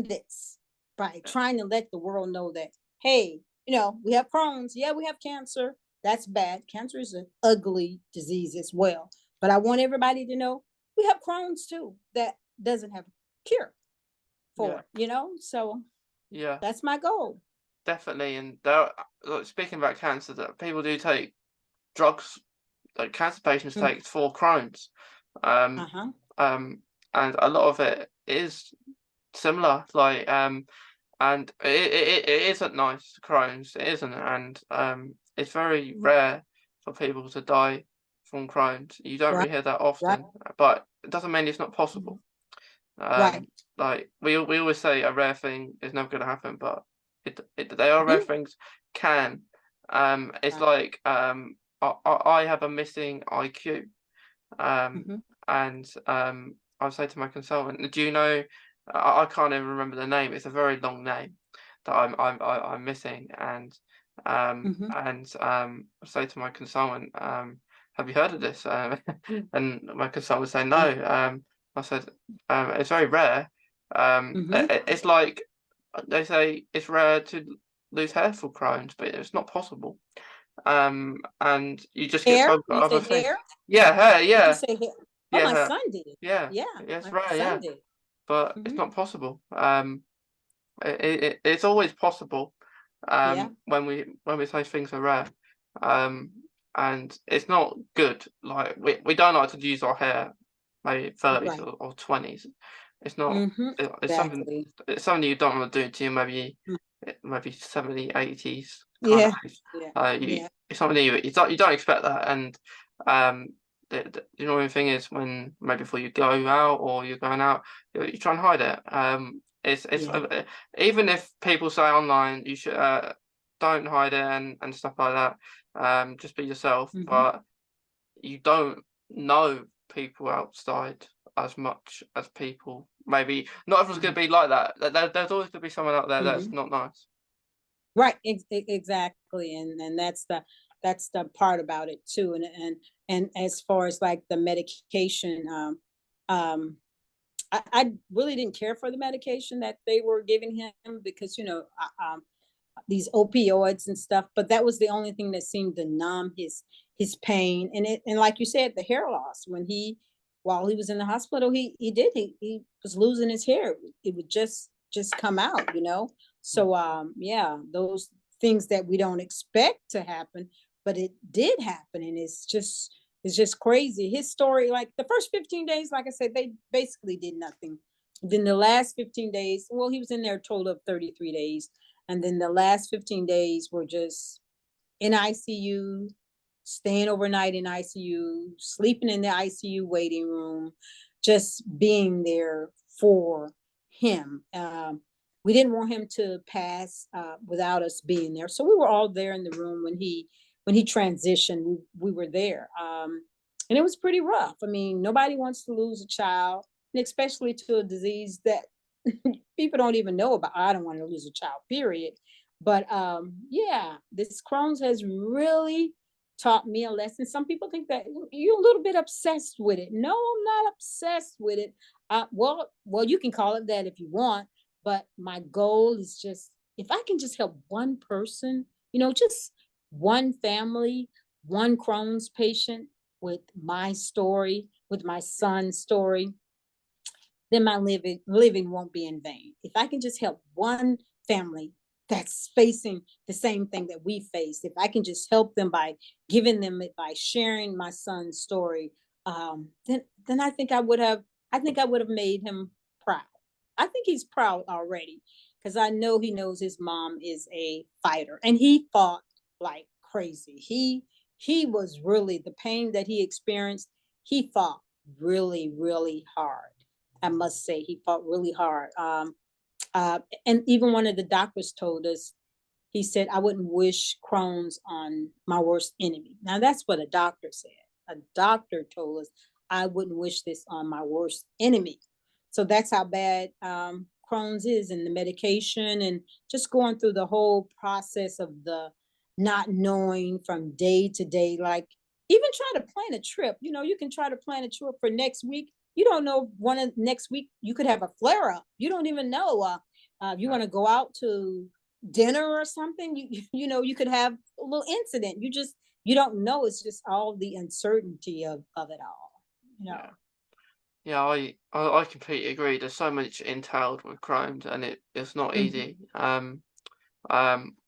this by trying to let the world know that, hey, we have Crohn's. Yeah, we have cancer. That's bad. Cancer is an ugly disease as well. But I want everybody to know we have Crohn's too that doesn't have a cure for, so Yeah, that's my goal. definitely. And there, like, speaking about cancer, that people do take drugs, like cancer patients Mm, take for Crohn's, um, uh-huh. and a lot of it is similar. Like, and it isn't nice, Crohn's. It isn't, and it's very rare for people to die from Crohn's. You don't Right, really hear that right, often, but it doesn't mean it's not mhm, possible. right. Like we always say, a rare thing is never going to happen, but they are rare Mhm, things. Can it's right. like I have a missing IQ, Mhm, and I'll say to my consultant, do you know? I can't even remember the name. It's a very long name that I'm missing, mhm, I say to my consultant, have you heard of this? And my consultant would say mm, no. I said, it's very rare. mhm. It's like they say it's rare to lose hair for Crohn's, but it's not possible. And you just get Hair? told You other said things. hair? Yeah, hair, Did you yeah, say hair? Oh, yeah, my hair, son did. yeah, Yeah, it's my rare, son yeah, did. but it's Mhm. not possible. It's always possible. Yeah, When we say things are rare, um, and it's not good. Like we don't like to use our hair, maybe 30s right. or 20s. It's not. Mhm. It's something. Exactly. It's something you don't want to do to you. Mm, Maybe 70, 80s kind of yeah, age. yeah, You yeah, it's something you don't expect that, and um. The annoying thing is when maybe before you go out or you're going out, you try and hide it. It's yeah. even if people say online you should don't hide it and stuff like that, just be yourself. Mhm, But you don't know people outside as much as people. Maybe not everyone's uh-huh, gonna be like that. There's always gonna be someone out there that's mhm. not nice. Right, exactly, and that's the part about it too, and as far as like the medication, um, I really didn't care for the medication that they were giving him because these opioids and stuff, but that was the only thing that seemed to numb his pain, and like you said, the hair loss when while he was in the hospital, he was losing his hair. It would just come out. Mm. So yeah, those things that we don't expect to happen, but it did happen, and it's just crazy. His story, like the first 15 days, like I said, they basically did nothing. Then the last 15 days, well, he was in there a total of 33 days. And then the last 15 days were just in ICU, staying overnight in ICU, sleeping in the ICU waiting room, just being there for him. We didn't want him to pass without us being there, so we were all there in the room when he transitioned. We were there, and it was pretty rough. I mean, nobody wants to lose a child, and especially to a disease that people don't even know about. I don't want to lose a child, period. But yeah, this Crohn's has really taught me a lesson. Some people think that you're a little bit obsessed with it. No, I'm not obsessed with it. Well, you can call it that if you want, but my goal is just if I can just help one person, just one family, one Crohn's patient with my story, with my son's story, then my living won't be in vain. If I can just help one family, that's facing the same thing that we face. If I can just help them by giving them it, by sharing my son's story, then I think I would have made him proud. I think he's proud already because I know he knows his mom is a fighter, and he fought like crazy. He was really, the pain that he experienced. He fought really, really hard. I must say, he fought really hard. And even one of the doctors told us, he said, I wouldn't wish Crohn's on my worst enemy. Now, that's what a doctor said. A doctor told us, I wouldn't wish this on my worst enemy. So that's how bad Crohn's is, and the medication, and just going through the whole process of the not knowing from day to day. Like, even try to plan a trip. You can try to plan a trip for next week. You don't know, one of next week you could have a flare up. You don't even know. If you want to go out to dinner or something, you could have a little incident. You don't know. It's just all the uncertainty of it all. Yeah. Yeah, I completely agree. There's so much entailed with Crohn's, and it's not Mhm. easy.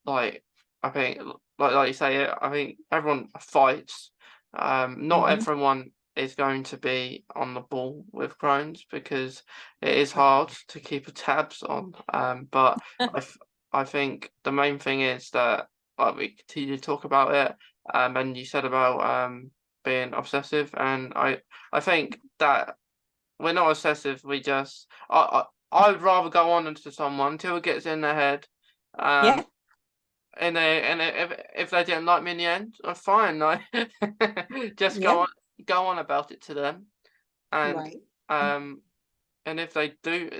Like I think, like you say, I think everyone fights. Not Mhm. everyone is going to be on the ball with Crohn's because it is Right. hard to keep a tabs on. But I think the main thing is that, like, we continue to talk about it. And you said about being obsessive, and I think that we're not obsessive. We just I would rather go on into someone until it gets in their head. Yeah. And if they didn't like me in the end, fine. Like, just Yeah. go on about it to them, and Right. um and if they do,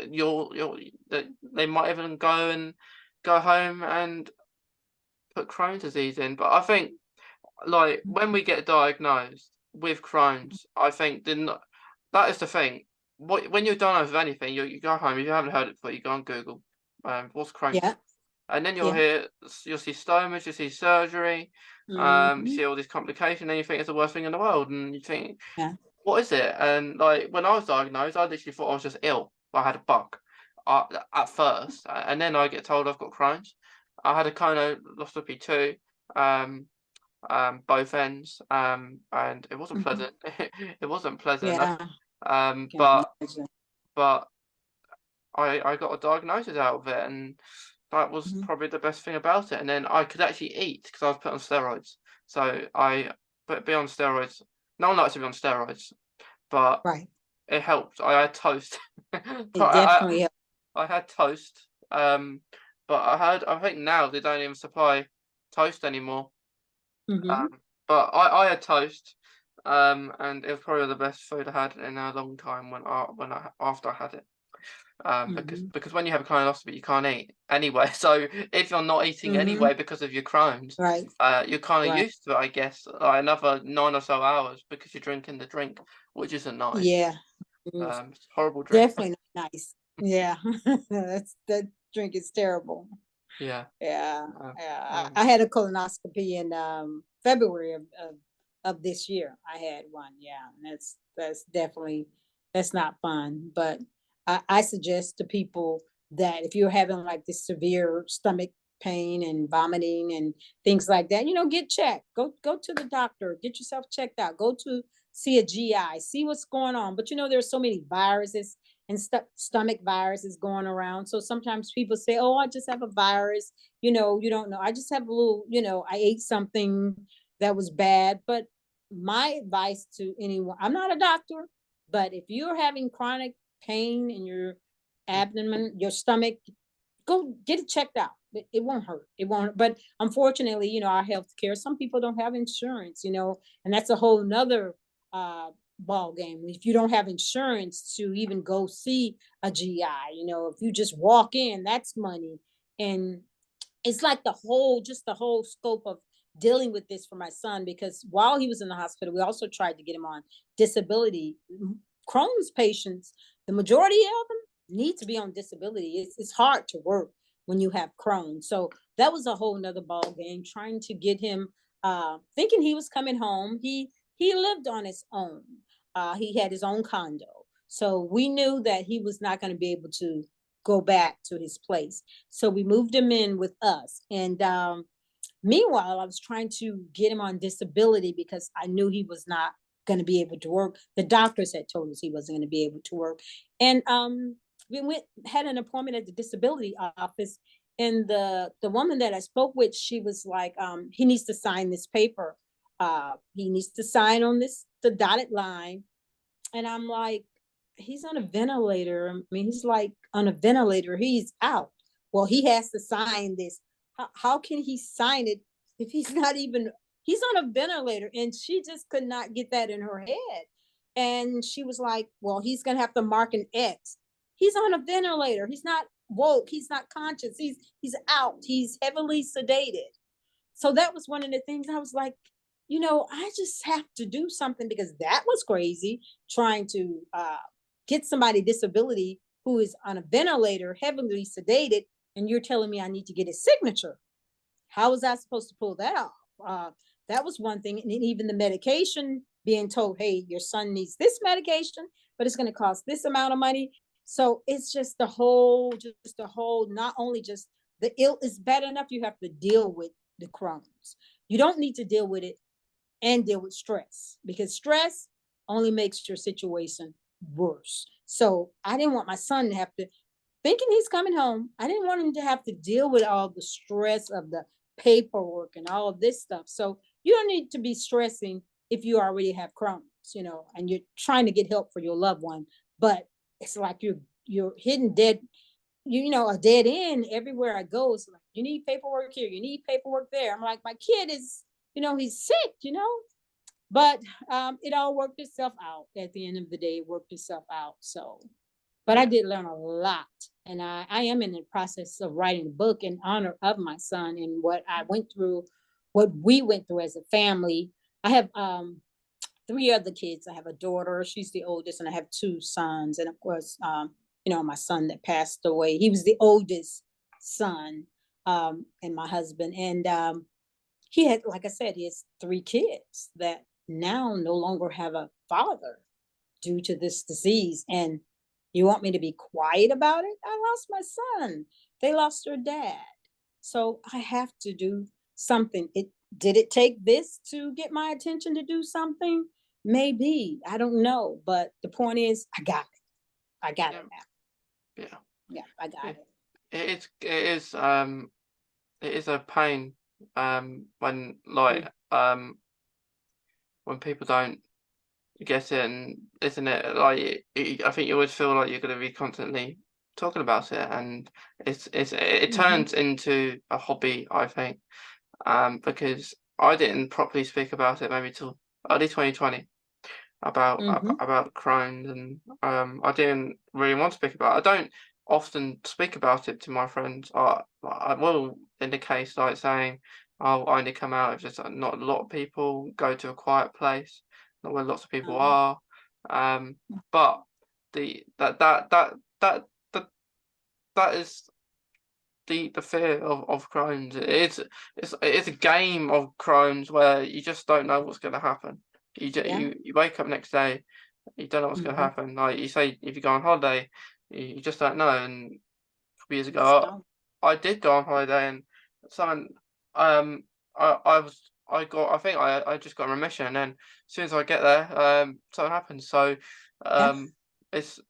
they might even go home and put Crohn's disease in. But I think, like, when we get diagnosed with Crohn's, I think that is the thing. When you're diagnosed with anything, you go home. If you haven't heard it before, you go on Google. What's Crohn's Yeah. disease? And then Yeah. you'll see stomas, you see surgery, you Hmm. see all these complications, and you think it's the worst thing in the world, and you think, Yeah. what is it? And, like, when I was diagnosed, I literally thought I was just ill. I had a bug at first, and then I get told I've got Crohn's. I had a colonoscopy too, um, both ends, and it wasn't Hmm. pleasant. It wasn't pleasant. Yeah. Can But imagine. but I got a diagnosis out of it, and that was Mhm. probably the best thing about it. And then I could actually eat because I was put on steroids. So but be on steroids. No one likes to be on steroids, but Right. it helped. I had toast. It I, definitely helps. I had toast. But I think now they don't even supply toast anymore. Hmm. Um, but I had toast. And it was probably the best food I had in a long time after I had it. Hmm. Because when you have a colonoscopy, you can't eat anyway. So if you're not eating Hmm. anyway because of your Crohn's, Right. you're kind of Right. used to it, I guess, like another 9 or so hours because you're drinking the drink, which isn't nice. Yeah. Mhm. It's a horrible drink. Definitely not nice. Yeah. That drink is terrible. Yeah. Yeah. Uh, Yeah. I um, had a colonoscopy in February of this year. I had one. Yeah. And that's definitely, that's not fun. But I suggest to people that if you're having like this severe stomach pain and vomiting and things like that, get checked. Go to the doctor, get yourself checked out. Go to see a GI, see what's going on. But there's so many viruses and stomach viruses going around. So sometimes people say, "Oh, I just have a virus." You don't know. I just have a little. I ate something that was bad. But my advice to anyone, I'm not a doctor, but if you're having chronic pain in your abdomen, your stomach, go get it checked out. It won't hurt. It won't. But unfortunately, our healthcare, some people don't have insurance, and that's a whole nother ball game. If you don't have insurance to even go see a GI, if you just walk in, that's money. And it's like the whole scope of dealing with this for my son, because while he was in the hospital, we also tried to get him on disability. Crohn's patients, the majority of them need to be on disability. It's hard to work when you have Crohn's. So that was a whole nother ball game, trying to get him thinking he was coming home. He lived on his own. He had his own condo. So we knew that he was not going to be able to go back to his place. So we moved him in with us. And meanwhile, I was trying to get him on disability because I knew he was not going to be able to work. The doctors had told us he wasn't going to be able to work. And we had an appointment at the disability office. And the woman that I spoke with, she was like, he needs to sign this paper. He needs to sign on the dotted line. And I'm like, he's on a ventilator. I mean, he's like on a ventilator. He's out. Well, he has to sign this. How can he sign it if he's not even, he's on a ventilator? And she just could not get that in her head. And she was like, well, he's going to have to mark an X. He's on a ventilator. He's not woke. He's not conscious. He's out. He's heavily sedated. So that was one of the things I was like, I just have to do something, because that was crazy, trying to get somebody disability who is on a ventilator, heavily sedated, and you're telling me I need to get his signature. How was I supposed to pull that off? That was one thing. And even the medication, being told, hey, your son needs this medication, but it's going to cost this amount of money. So it's just the whole, not only just the ill is bad enough, you have to deal with the Crohn's. You don't need to deal with it and deal with stress, because stress only makes your situation worse. So I didn't want my son to have to, thinking he's coming home, I didn't want him to have to deal with all the stress of the paperwork and all of this stuff. So you don't need to be stressing if you already have Crohn's, and you're trying to get help for your loved one, but it's like you're hitting dead, a dead end everywhere I go. It's like, you need paperwork here, you need paperwork there. I'm like, my kid is, he's sick, but it all worked itself out. At the end of the day, it worked itself out. So, but I did learn a lot. And I am in the process of writing a book in honor of my son and what I went through, what we went through as a family. I have 3 other kids. I have a daughter, she's the oldest, and I have 2 sons. And of course, my son that passed away, he was the oldest son, and my husband. And he had, like I said, he has 3 kids that now no longer have a father due to this disease. And you want me to be quiet about it? I lost my son. They lost their dad. So I have to do something. Did it take this to get my attention to do something? Maybe. I don't know. But the point is, I got it. I got it now. Yeah. Yeah, I got it. It is a pain when when people don't get it, and isn't it like I think you always feel like you're going to be constantly talking about it, and it turns into a hobby, I think, because I didn't properly speak about it maybe till early 2020 about Crohn's, and I didn't really want to speak about it. I don't often speak about it to my friends. I will in the case like saying, "Oh, I only come out if there's not a lot of people. Go to a quiet place, not where lots of people are." But that that is the fear of Crohn's. It is a game of Crohn's where you just don't know what's going to happen. You wake up next day, you don't know what's going to happen. Like you say, if you go on holiday, you just don't know. And a couple years ago, I did go on holiday, and someone I think I just got remission, and then as soon as I get there, something happens. So it's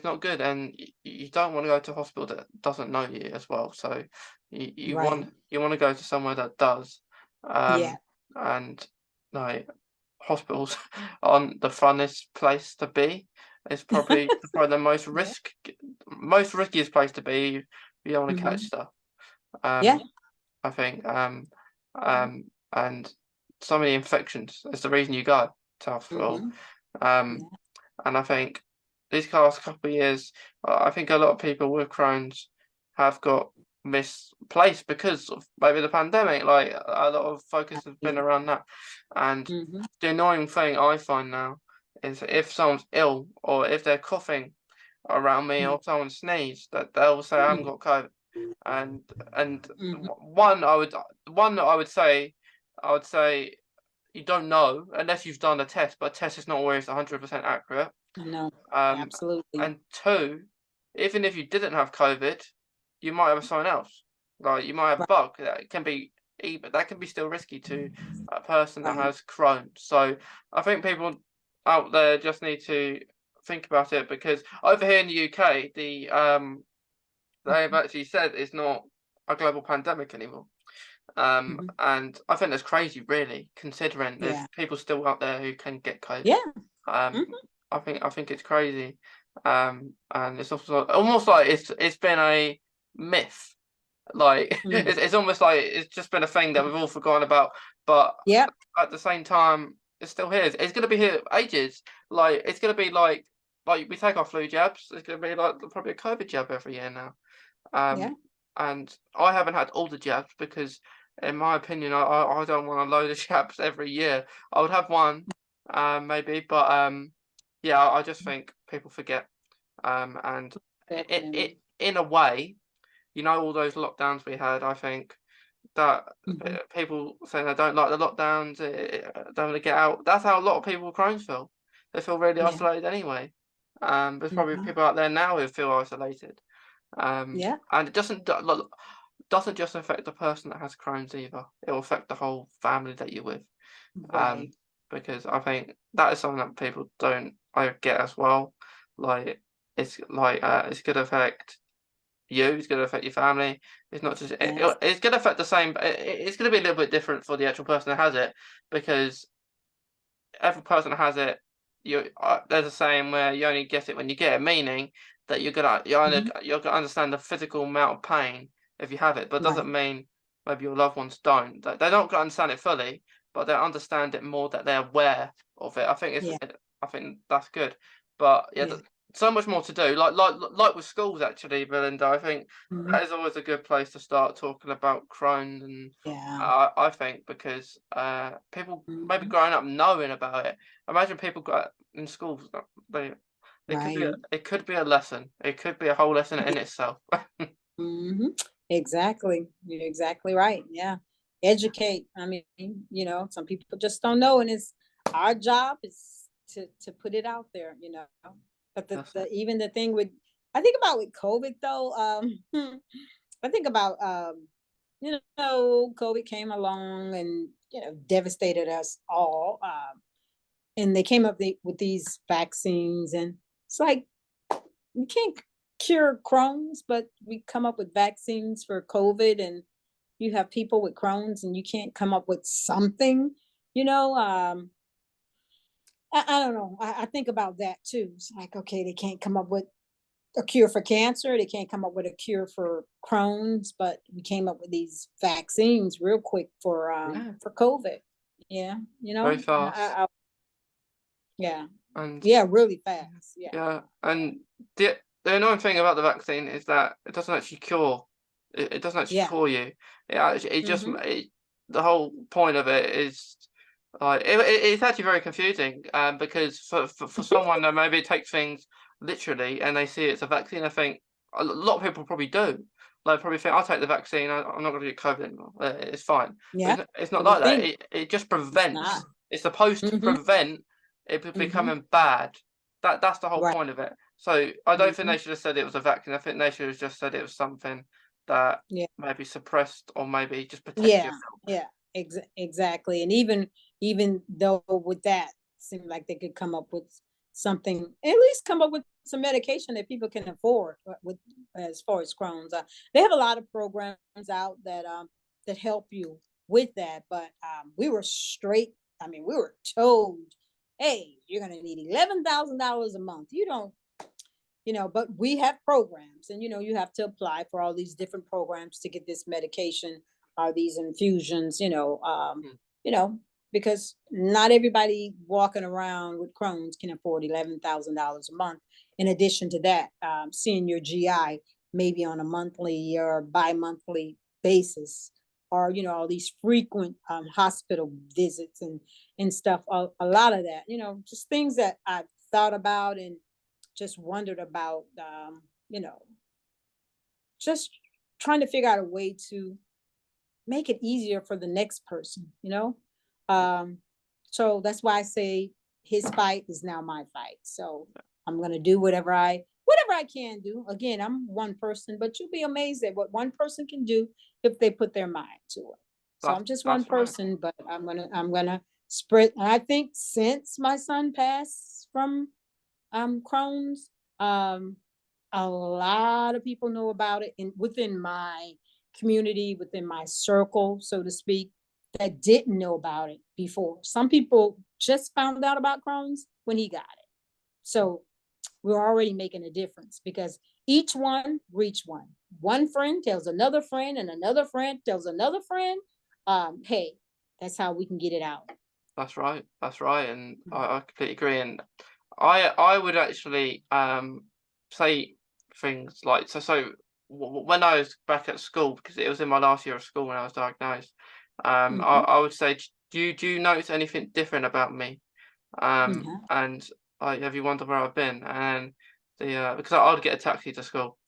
not good, and you don't want to go to a hospital that doesn't know you as well. So you want to go to somewhere that does. And like hospitals aren't the funnest place to be. It's probably the most riskiest place to be if you don't want to catch stuff. I think and so many infections is the reason you go to hospital. And I think these last couple of years, I think a lot of people with Crohn's have got misplaced because of maybe the pandemic. Like a lot of focus has been around that. And the annoying thing I find now is if someone's ill or if they're coughing around me or someone sneezes, that they'll say I haven't got COVID. And one I would say you don't know unless you've done a test, but a test is not always 100% accurate. No, absolutely. And 2, even if you didn't have COVID, you might have something else. Like you might have a Right. bug that can be even that can be still risky to a person that Right. has Crohn. So I think people out there just need to think about it, because over here in the UK, they've Mhm. actually said it's not a global pandemic anymore. Mhm. And I think that's crazy, really, considering there's Yeah. people still out there who can get COVID. Yeah. Um, Mhm. I think it's crazy. And it's also almost like it's been a myth. Like Mhm. it's almost like it's just been a thing that we've all forgotten about. But Yep. at the same time, it's still here. It's gonna be here ages. Like it's gonna be like we take our flu jabs. It's gonna be like probably a COVID jab every year now. Yeah. Um, and I haven't had all the jabs because, in my opinion, I don't want a load of jabs every year. I would have one, maybe, but yeah, I just think people forget. And Definitely. in a way, all those lockdowns we had, I think that Mhm. people saying they don't like the lockdowns, don't want to get out. That's how a lot of people with Crohn's feel. They feel really Yeah. isolated anyway. There's probably Mhm. people out there now who feel isolated. Yeah. And it doesn't just affect the person that has Crohn's either. It will affect the whole family that you're with. Um, Right. because I think that is something that people don't I get as well. Like it's gonna affect you. It's gonna affect your family. It's not just Yes. it's gonna affect the same. It's gonna be a little bit different for the actual person that has it, because every person has it. There's a saying where you only get it when you get it, meaning that Mhm. you're gonna understand the physical amount of pain if you have it, but it Right. doesn't mean maybe your loved ones don't. They don't understand it fully, but they understand it more, that they're aware of it. Yeah. I think that's good, but yeah, Yeah. so much more to do. Like with schools, actually, Belinda. I think Mhm. that is always a good place to start talking about Crohn's, and Yeah. I think because people maybe Mhm. growing up knowing about it. Imagine people got in schools. They Right. it could be a lesson. It could be a whole lesson in itself. Hmm. Exactly. You're exactly right. Yeah. Educate. I mean, some people just don't know, and it's our job is to put it out there, But That's it. even the thing with I think about with COVID though, I think about COVID came along and devastated us all. And they came up with these vaccines, and it's like we can't cure Crohn's, but we come up with vaccines for COVID, and you have people with Crohn's, and you can't come up with something, you know. I don't know. I think about that too. It's like, okay, they can't come up with a cure for cancer. They can't come up with a cure for Crohn's, but we came up with these vaccines real quick Yeah, for COVID. Yeah, very fast, yeah, and yeah, really fast. Yeah. yeah, and the annoying thing about the vaccine is that it doesn't actually cure. It doesn't actually Yeah. cure you. It just Mm-hmm. the whole point of it is like it's actually very confusing. Because for someone that maybe take things literally and they see it's a vaccine, I think a lot of people probably do. Like probably think I'll take the vaccine. I'm not going to get COVID anymore. It's fine. But Yeah. it's not What do you like that. think? It just It's not. prevents. It's supposed to Mm-hmm. prevent it Mm-hmm. becoming bad. That's the whole Right. point of it. So I don't think Mm-hmm. they should have said it was a vaccine. I think they should have just said it was something that Yeah. maybe suppressed or maybe just protect Yeah. yourself. Yeah. Exactly. And even though with that, seemed like they could come up with something, at least come up with some medication that people can afford with as far as Crohn's. They have a lot of programs out that help you with that, but we were straight. I mean, we were told, "Hey, you're gonna need $11,000 a month. You don't but we have programs, and you have to apply for all these different programs to get this medication or these infusions, Mm. you know because not everybody walking around with Crohn's can afford $11,000 a month. In addition to that, seeing your GI maybe on a monthly or bi-monthly basis, or all these frequent hospital visits and stuff. A lot of that, just things that I've thought about and just wondered about, you know, just trying to figure out a way to make it easier for the next person. Mm. Um, so that's why I say his fight is now my fight. So I'm going to do whatever I whatever I can do. Again, I'm one person, but you'll be amazed at what one person can do if they put their mind to it. So I'm just one That's right. person, but I'm gonna spread. And I think since my son passed from Crohn's, a lot of people know about it within my community, within my circle, so to speak, that didn't know about it before. Some people just found out about Crohn's when he got it. So we're already making a difference because each one reach one. One friend tells another friend, and another friend tells another friend. Hey, that's how we can get it out. That's right. That's right. And Mhm. I completely agree. And I would actually say things like when I was back at school, because it was in my last year of school when I was diagnosed. Mhm. I would say, do you notice anything different about me? Mhm. And have you wondered where I've been? And because I'd get a taxi to school.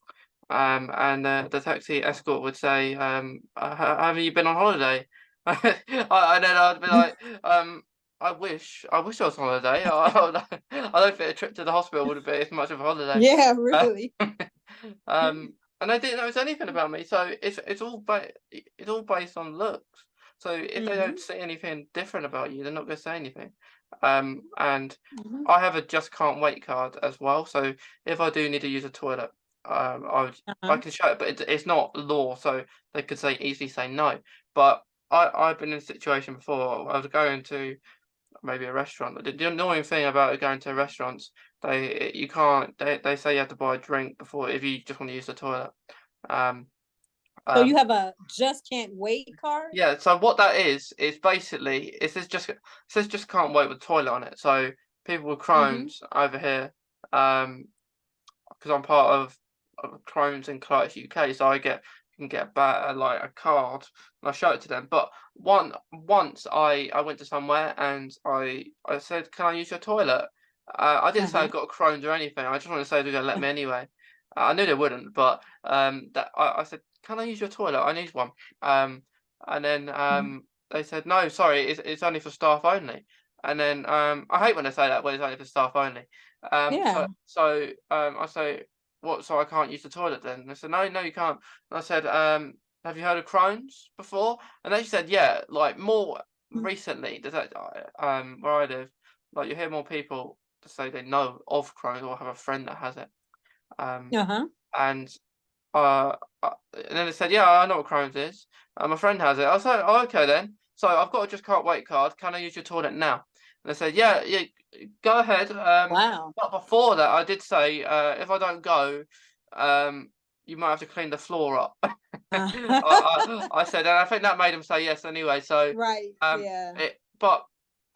And the taxi escort would say, have you been on holiday? And then I'd be like, I wish I was on holiday. I don't think a trip to the hospital would be as much of a holiday. Yeah, Uh, really. and they didn't notice anything about me. So it's all based on looks. So if they don't Mhm. see anything different about you, they're not going to say anything. And Mhm. I have a just can't wait card as well. So if I do need to use a toilet, I Uh-huh. can show it, but it's not law, so they could easily say no. But I've been in a situation before. I was going to maybe a restaurant. The annoying thing about going to restaurants, you can't. They say you have to buy a drink before if you just want to use the toilet. Um, So you um, have a just can't wait card? yeah. So what that is basically it says just can't wait with the toilet on it. So people with Mhm. Crohn's over here, because I'm part of Crohn's and Colitis UK, so can get like a card and I show it to them. But once I went to somewhere and I said, "Can I use your toilet?" I didn't say I Uh-huh. got Crohn's or anything. I just wanted to say they're gonna let me anyway. I knew they wouldn't, but I said, "Can I use your toilet? I need one." Um, and then Mhm. they said, "No, sorry, it's only for staff only." And then I hate when they say that, when it's only for staff only. Yeah. I say, "What, so I can't use the toilet then?" And they said, "No, no, you can't." And I said, "Have you heard of Crohn's before?" And they said, "Yeah, like more Mm. recently, there's that where I live, like you hear more people to say they know of Crohn's or have a friend that has it." Um, Uh-huh. and and then they said, "Yeah, I know what Crohn's is. My friend has it." I said, "Oh, okay then. So I've got a just can't wait card. Can I use your toilet now?" And they said, "Yeah, yeah, go ahead." Wow. But before that, I did say, if I don't go, you might have to clean the floor up. I said, and I think that made him say yes anyway. So, Right. Yeah. but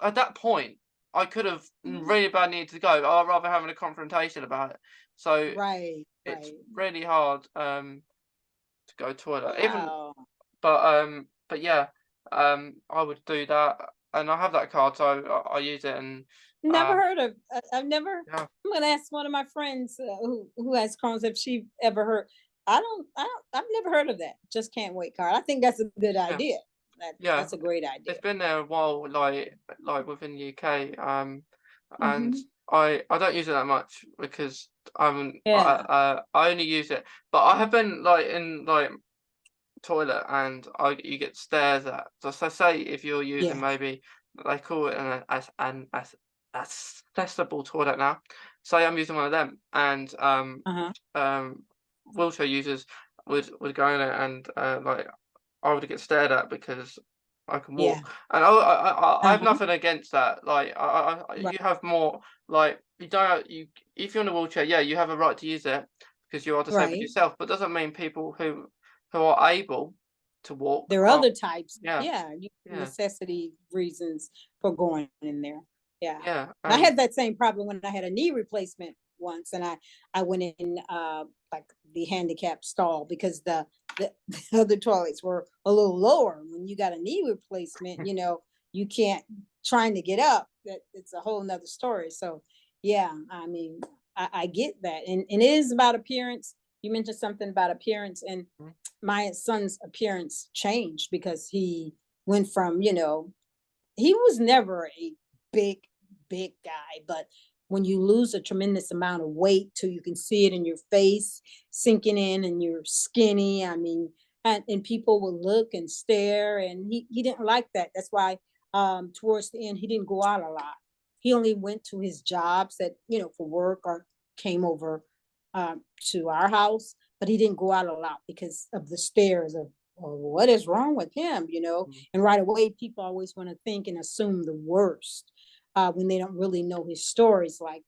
at that point, I could have Mhm. really bad needed to go. I'd rather having a confrontation about it. So Right. it's Right. really hard to go toilet. Even Wow. but yeah, I would do that, and I have that card, so I use it, and Never um, heard of. I've never. yeah, I'm gonna ask one of my friends who has Crohn's if she ever heard. I've never heard of that. Just can't wait card. I think that's a good yeah, idea. yeah. That's a great It's idea. been there a while, like within the UK, and Hmm. I don't use it that much because Yeah. I only use it, but I have been like in like toilet and you get stares at. So say if you're using Yeah. maybe they call it an accessible toilet now. Say I'm using one of them and Uh-huh. um wheelchair users would go in it and like I would get stared at because I can Yeah. walk. And I have Uh-huh. nothing against that. Like Right. you have more like you don't you if you're in a wheelchair, yeah, you have a right to use it because you are disabled Right. yourself, but doesn't mean people who are able to walk There are are other types. yeah, Yeah. yeah, Necessity reasons for going in there. Yeah. yeah, And I and had that same problem when I had a knee replacement once, and I went in like the handicap stall because the the other toilets were a little lower. When you got a knee replacement, you can't trying to get up. That it's a whole nother story. So yeah, I mean, I get that, and it is about appearance. You mentioned something about appearance, and Mhm. my son's appearance changed because he went from he was never a big big guy, but when you lose a tremendous amount of weight till you can see it in your face sinking in and you're skinny. I mean, and people will look and stare, and he didn't like that. That's why towards the end he didn't go out a lot. He only went to his jobs that, for work, or came over to our house, but he didn't go out a lot because of the stares of, oh, what is wrong with him, And right away, people always want to think and assume the worst when they don't really know his stories. Like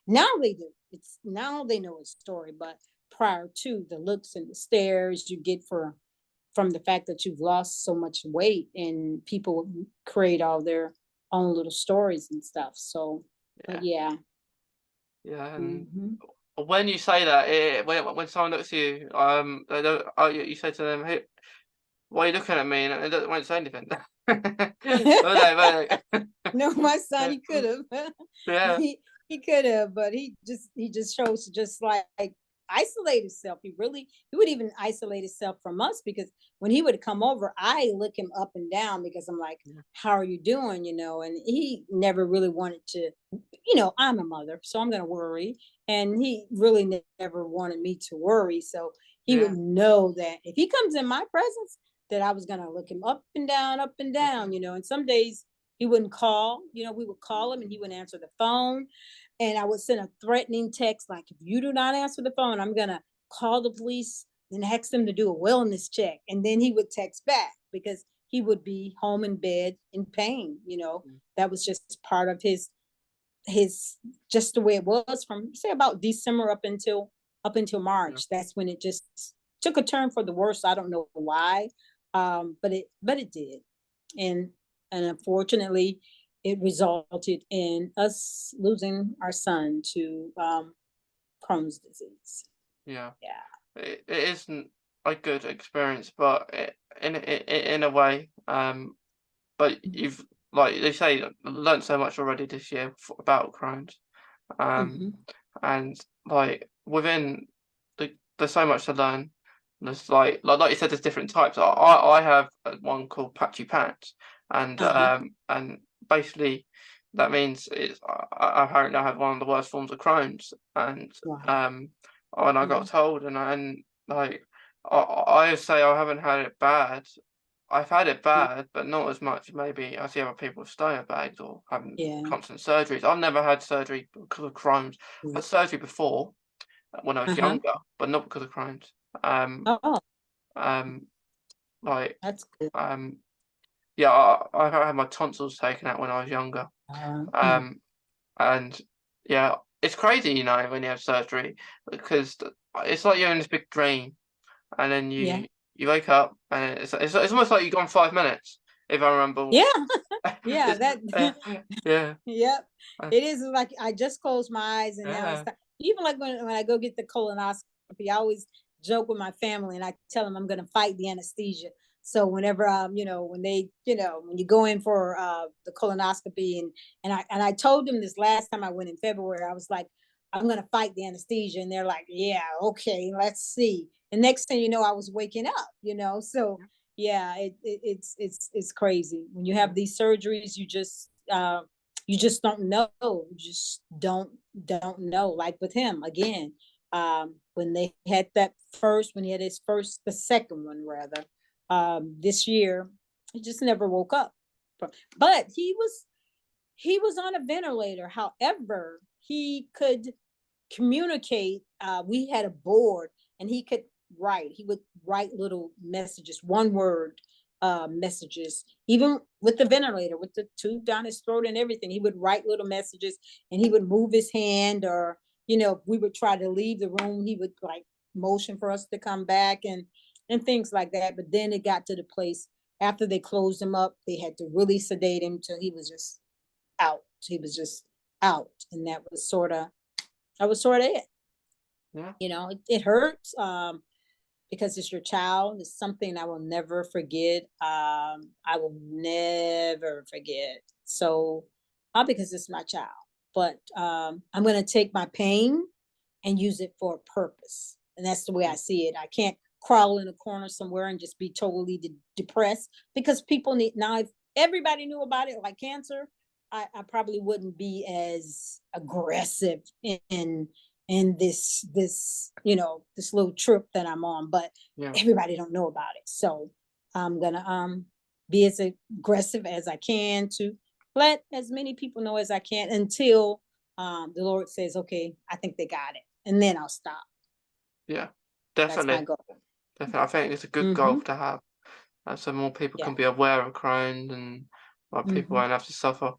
now they do. It's now they know his story, but prior to, the looks and the stares you get from the fact that you've lost so much weight, and people create all their own little stories and stuff. So, but yeah. Yeah, and Mhm. when you say that, when someone looks at you, they don't, you say to them, "Hey, why are you looking at me?" And they won't say anything. Will they? No, my son, he could have. Yeah, He could have, but he just chose to just like isolate himself. He would even isolate himself from us, because when he would come over, I look him up and down, because I'm like, yeah, how are you doing? And he never really wanted to, I'm a mother, so I'm gonna worry. And he really never wanted me to worry. So he would yeah. know that if he comes in my presence, that I was gonna look him up and down, and some days he wouldn't call. We would call him and he wouldn't answer the phone. And I would send a threatening text like, if you do not answer the phone, I'm gonna call the police and ask them to do a wellness check. And then he would text back, because he would be home in bed in pain. Mm, That was just part of his just the way it was from, say, about December up until yeah, March. That's when it just took a turn for the worse. I don't know why, but it did. And unfortunately, it resulted in us losing our son to Crohn's disease. yeah. Yeah. It isn't a good experience, but in a way, but you've, like they say, learned so much already this year about Crohn's. Um, Mm-hmm. and like within there's so much to learn. There's like you said, there's different types. I have one called patchy pants, Uh-huh. and basically that means I apparently I have one of the worst forms of Crohn's, and Wow. um and I got Mhm. told, and like I say I haven't had it bad. I've had it bad, but not as much as maybe I see other people with stomach bags or having Yeah. constant surgeries. I've never had surgery because of Crohn's. I Yeah. had surgery before when I was Uh-huh. younger, but not because of Crohn's. Um, Oh, um, like, that's good. um, yeah, I had my tonsils taken out when I was younger. Mm. Um, and yeah, it's crazy, when you have surgery, because it's like you're in this big dream, and then Yeah. you wake up, and it's almost like you've gone 5 minutes, if I remember. Yeah. Yeah. It's, That. yeah, Yep. uh, It is like I just closed my eyes and now it's yeah, time. Even like when I go get the colonoscopy, I always joke with my family and I tell them I'm gonna fight the anesthesia. So whenever when they, when you go in for the colonoscopy, and I told them this last time I went in February, I was like, I'm gonna fight the anesthesia. And they're like, yeah, okay, let's see. And next thing you know, I was waking up. So yeah, it's crazy. When you have these surgeries, you just don't know. You just don't know. Like with him again, when they had when he had the second one rather, this year, he just never woke up. But he was on a ventilator. However, he could communicate. We had a board, and he could write. He would write little messages, one word messages, even with the ventilator, with the tube down his throat and everything. He would write little messages, and he would move his hand, or we would try to leave the room. He would like motion for us to come back, and things like that. But then it got to the place after they closed him up, they had to really sedate him till he was just out. He was just out, and that was sort of it. yeah, It hurts, because it's your child. It's something I will never forget. I will never forget. So, because it's my child, but I'm going to take my pain and use it for a purpose. And that's the way I see it. I can't crawl in a corner somewhere and just be totally depressed, because people need, now, if everybody knew about it, like cancer, I probably wouldn't be as aggressive in this this little trip that I'm on, but Yeah. everybody don't know about it. So I'm gonna be as aggressive as I can to let as many people know as I can until the Lord says, okay, I think they got it. And then I'll stop. Yeah. That's my Definitely. goal. Definitely. I think it's a good goal Mm-hmm. to have. So more people Yeah. can be aware of Crohn's, and like people Mm-hmm. won't have to suffer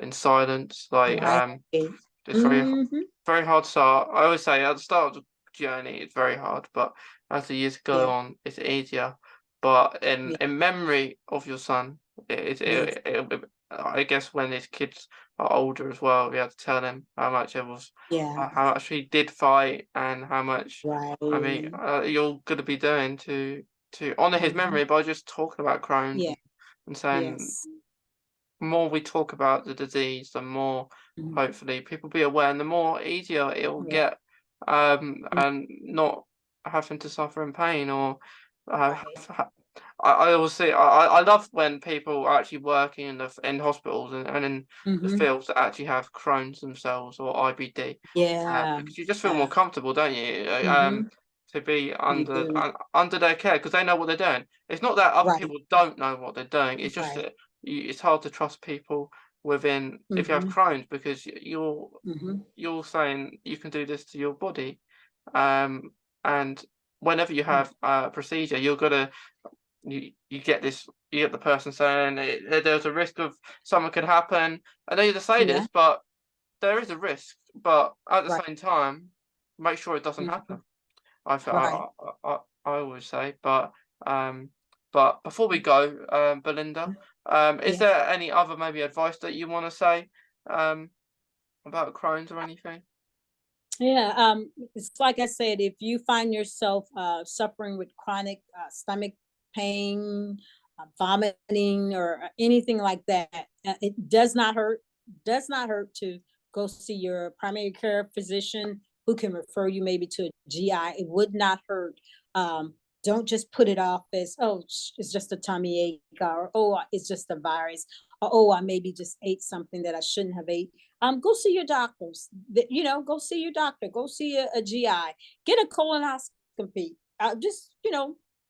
in silence. Like Right. it's Mm-hmm. very hard to start. I always say at the start of the journey it's very hard, but as the years go Yeah. on, it's easier. But Yeah. in memory of your son, Yes. I guess when his kids are older as well, we have to tell them how much it was, Yeah. how much he did fight, and how much. Right. I mean, you're going to be doing to honor his Mm-hmm. memory by just talking about Crohn's, Yeah. and saying Yes. the more we talk about the disease, the more Mhm. hopefully people be aware, and the more easier it will Right. get, and not having to suffer in pain or Right. I always see I love when people are actually working in hospitals and in the Mm-hmm. fields that actually have Crohn's themselves or IBD, Yeah. because you just feel more Yeah. comfortable, don't you? Mm-hmm. To be You do. under their care because they know what they're doing. It's not that other Right. people don't know what they're doing. It's just Right. that it's hard to trust people within if you have Mm-hmm. Crohn's because Mm-hmm. you're saying you can do this to your body, um, and whenever you have a procedure, you're gonna you get this you get the person saying there's a risk of something could happen. I know you to say Yeah. this, but there is a risk. But at the Right. same time, make sure it doesn't Mm-hmm. happen. I th- Right. I always say, um, but before we go, Belinda, is Yeah. there any other maybe advice that you want to say um about Crohn's or anything? Yeah. It's like I said, if you find yourself suffering with chronic stomach pain, vomiting, or anything like that, it does not hurt. Does not hurt to go see your primary care physician who can refer you maybe to a GI. It would not hurt. Um, don't just put it off as, oh, it's just a tummy ache, or oh, it's just a virus, or oh, I maybe just ate something that I shouldn't have ate. Go see your doctors. Go see your doctor. Go see a GI. Get a colonoscopy. Just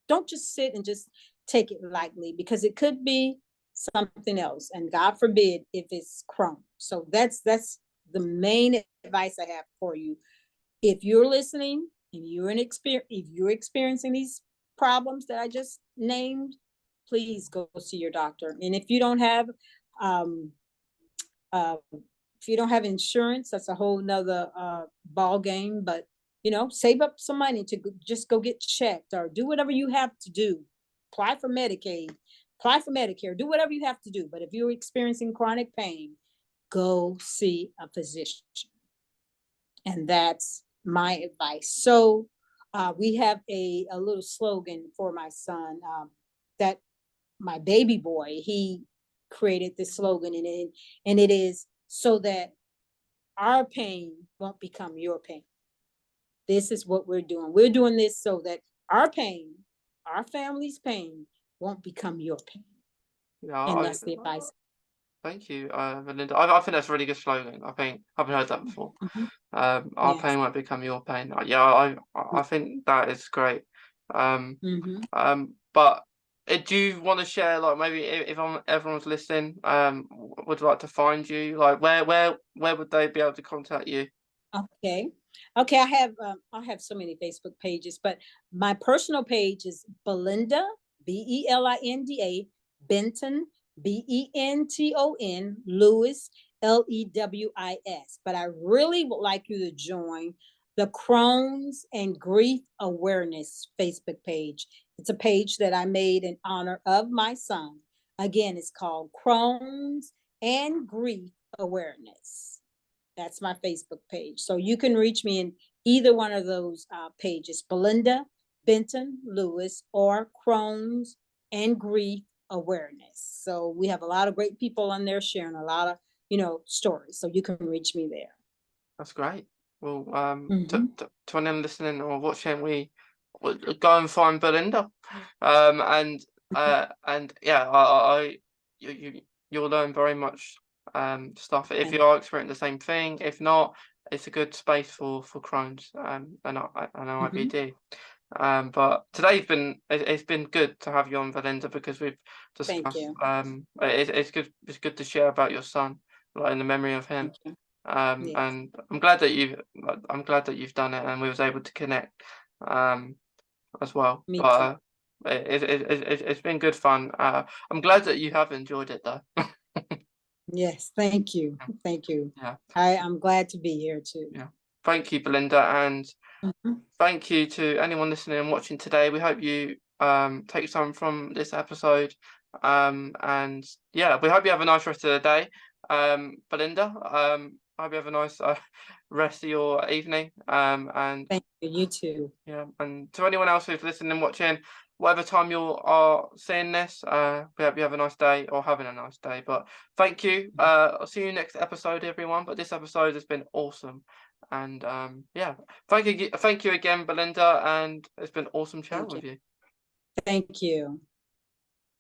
don't just sit and just take it lightly because it could be something else, and God forbid if it's Crohn. So that's the main advice I have for you. If you're listening and if you're experiencing these problems that I just named, please go see your doctor. And if you don't have um, uh, if you don't have insurance, that's a whole nother ball game. But save up some money to just go get checked or do whatever you have to do. Apply for Medicaid, apply for Medicare, do whatever you have to do. But if you're experiencing chronic pain, go see a physician. And that's my advice. So we have a little slogan for my son that my baby boy, he created this slogan, and it is so that our pain won't become your pain. This is what we're doing. We're doing this so that our pain, our family's pain, won't become your pain. Yeah, And that's the advice. thank you, Belinda. I think that's a really good slogan. I think I haven't heard that before. Mm-hmm. Our Yes. pain won't become your pain. Yeah, I think that is great. Mm-hmm. But do you want to share, like, maybe if everyone's listening, would like to find you, like, where would they be able to contact you? Okay. Okay. I have so many Facebook pages, but my personal page is Belinda, Belinda, Benton, Benton, Lewis, Lewis. But I really would like you to join the Crohn's and Grief Awareness Facebook page. It's a page that I made in honor of my son. Again, it's called Crohn's and Grief Awareness. That's my Facebook page. So you can reach me in either one of those pages, Belinda, Benton, Lewis, or Crohn's and Grief Awareness. So we have a lot of great people on there sharing a lot of, stories. So you can reach me there. That's great. Well, Mm-hmm. to anyone listening or watching, we would go and find Belinda, and yeah, you'll learn very much stuff if Thank you are experiencing the same thing. If not, it's a good space for Crohn's and Mhm. IBD. But today's it's been good to have you on, Belinda, because we've Thank discussed you. it's good to share about your son, like in the memory of him. Thank you. Yes. And I'm glad that you've done it and we was able to connect as well. Me too. But it's been good fun. I'm glad that you have enjoyed it though. Yes. Thank you. Thank you. Yeah, I'm glad to be here too. yeah. Thank you, Belinda, and Mhm. thank you to anyone listening and watching today. We hope you take some from this episode. And yeah, we hope you have a nice rest of the day. Belinda, I hope you have a nice rest of your evening. And Thank you. You too. yeah, and to anyone else who's listening and watching, whatever time you are seeing this, we hope you have a nice day or having a nice day. But thank you. I'll see you next episode, everyone. But this episode has been awesome. And yeah, thank you again, Belinda, and it's been awesome chatting Thank you. with you. Thank you.